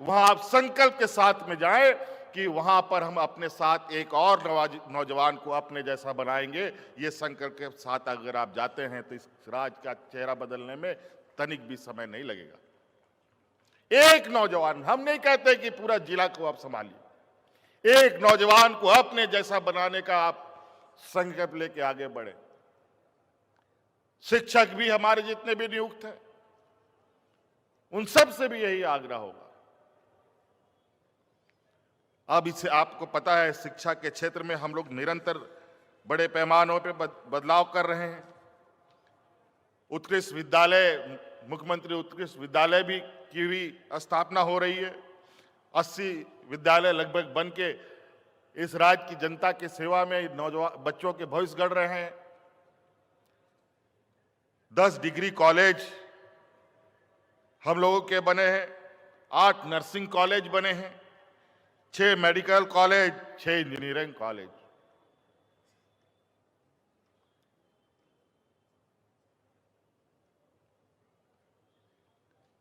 वहां आप संकल्प के साथ में जाएं कि वहां पर हम अपने साथ एक और नौजवान को अपने जैसा बनाएंगे। ये संकल्प के साथ अगर आप जाते हैं तो इस राज्य का चेहरा बदलने में तनिक भी समय नहीं लगेगा। एक नौजवान, हम नहीं कहते कि पूरा जिला को आप संभालिए, एक नौजवान को अपने जैसा बनाने का आप संकल्प लेके आगे बढ़े। शिक्षक भी हमारे जितने भी नियुक्त हैं उन सब से भी यही आग्रह होगा। अब इसे आपको पता है, शिक्षा के क्षेत्र में हम लोग निरंतर बड़े पैमानों पे बदलाव कर रहे हैं। उत्कृष्ट विद्यालय, मुख्यमंत्री उत्कृष्ट विद्यालय भी की भी स्थापना हो रही है। 80 विद्यालय लगभग बन के इस राज्य की जनता की सेवा में नौजवान बच्चों के भविष्य गढ़ रहे हैं। 10 डिग्री कॉलेज हम लोगों के बने हैं, 8 नर्सिंग कॉलेज बने हैं, 6 मेडिकल कॉलेज, 6 इंजीनियरिंग कॉलेज।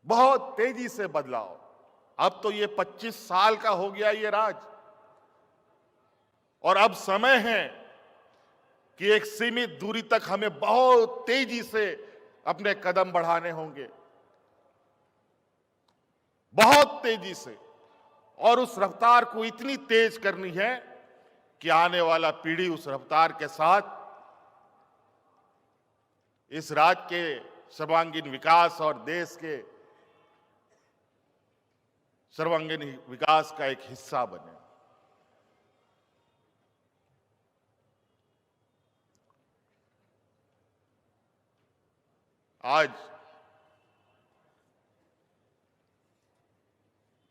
बहुत तेजी से बदलाव। अब तो ये 25 साल का हो गया ये राज, और अब समय है कि एक सीमित दूरी तक हमें बहुत तेजी से अपने कदम बढ़ाने होंगे, बहुत तेजी से। और उस रफ्तार को इतनी तेज करनी है कि आने वाला पीढ़ी उस रफ्तार के साथ इस राज्य के सर्वांगीण विकास और देश के सर्वांगीण विकास का एक हिस्सा बने। आज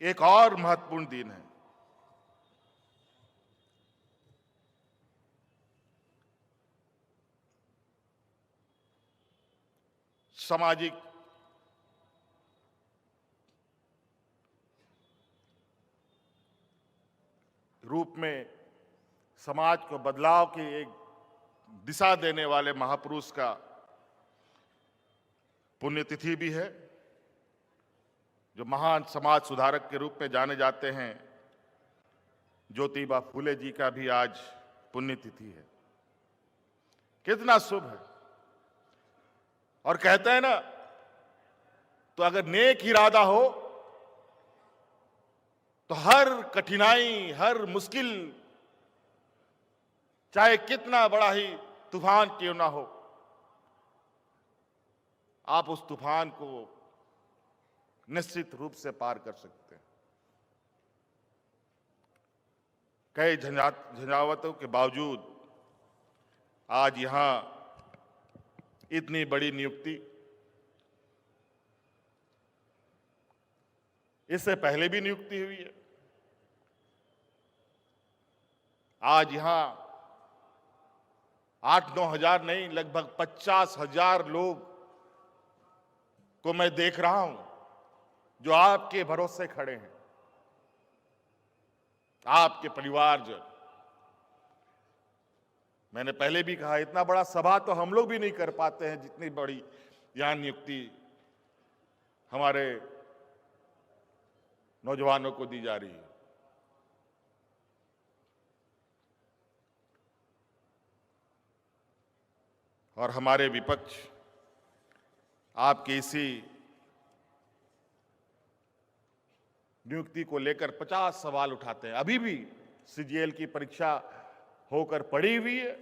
एक और महत्वपूर्ण दिन है। सामाजिक रूप में समाज को बदलाव की एक दिशा देने वाले महापुरुष का पुण्यतिथि भी है, जो महान समाज सुधारक के रूप में जाने जाते हैं। ज्योतिबा फूले जी का भी आज पुण्यतिथि है। कितना शुभ है। और कहते हैं ना, तो अगर नेक इरादा हो तो हर कठिनाई, हर मुश्किल, चाहे कितना बड़ा ही तूफान क्यों ना हो, आप उस तूफान को निश्चित रूप से पार कर सकते हैं। कई झंझावतों के बावजूद आज यहां इतनी बड़ी नियुक्ति, इससे पहले भी नियुक्ति हुई है। आज यहां 8-9 हजार नहीं, लगभग 50,000 लोग को मैं देख रहा हूं जो आपके भरोसे खड़े हैं, आपके परिवारजन। मैंने पहले भी कहा, इतना बड़ा सभा तो हम लोग भी नहीं कर पाते हैं, जितनी बड़ी यहां नियुक्ति हमारे नौजवानों को दी जा रही है। और हमारे विपक्ष आपकी इसी नियुक्ति को लेकर 50 सवाल उठाते हैं। अभी भी सीजीएल की परीक्षा होकर पड़ी हुई है,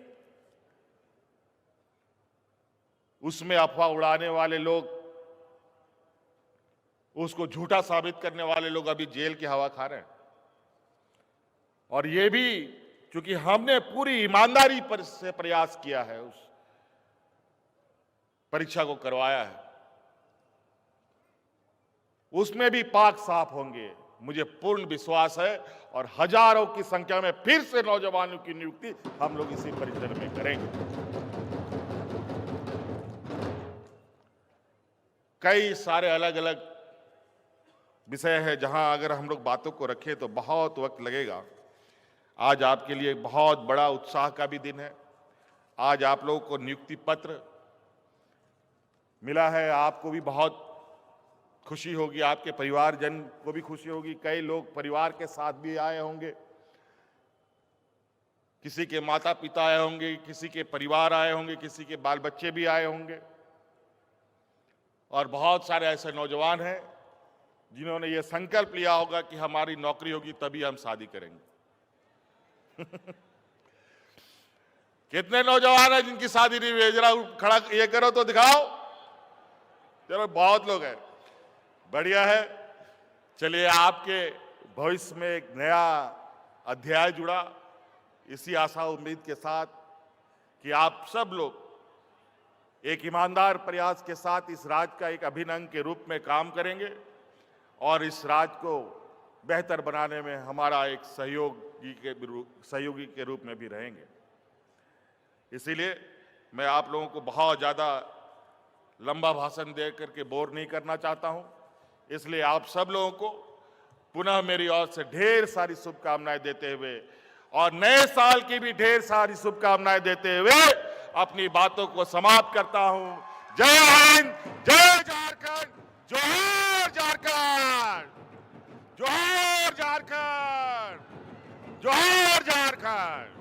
उसमें अफवाह उड़ाने वाले लोग, उसको झूठा साबित करने वाले लोग अभी जेल की हवा खा रहे हैं। और ये भी क्योंकि हमने पूरी ईमानदारी से प्रयास किया है, उस परीक्षा को करवाया है, उसमें भी पाक साफ होंगे, मुझे पूर्ण विश्वास है। और हजारों की संख्या में फिर से नौजवानों की नियुक्ति हम लोग इसी परिसर में करेंगे। कई सारे अलग अलग विषय है जहां अगर हम लोग बातों को रखें तो बहुत वक्त लगेगा। आज आपके लिए बहुत बड़ा उत्साह का भी दिन है। आज आप लोगों को नियुक्ति पत्र मिला है, आपको भी बहुत खुशी होगी, आपके परिवारजन को भी खुशी होगी। कई लोग परिवार के साथ भी आए होंगे, किसी के माता पिता आए होंगे, किसी के परिवार आए होंगे, किसी के बाल बच्चे भी आए होंगे, और बहुत सारे ऐसे नौजवान हैं जिन्होंने ये संकल्प लिया होगा कि हमारी नौकरी होगी तभी हम शादी करेंगे। कितने नौजवान हैं जिनकी शादी नहीं हुई? जरा खड़ा ये करो तो दिखाओ। चलो, बहुत लोग हैं, बढ़िया है। चलिए, आपके भविष्य में एक नया अध्याय जुड़ा, इसी आशा उम्मीद के साथ कि आप सब लोग एक ईमानदार प्रयास के साथ इस राज्य का एक अभिन्न अंग के रूप में काम करेंगे और इस राज्य को बेहतर बनाने में हमारा एक सहयोगी के रूप में भी रहेंगे। इसीलिए मैं आप लोगों को बहुत ज़्यादा लंबा भाषण दे करके बोर नहीं करना चाहता हूं, इसलिए आप सब लोगों को पुनः मेरी ओर से ढेर सारी शुभकामनाएं देते हुए और नए साल की भी ढेर सारी शुभकामनाएं देते हुए अपनी बातों को समाप्त करता हूं। जय हिंद, जय झारखंड, जोहार झारखंड, जोहार झारखंड, जोहार झारखंड।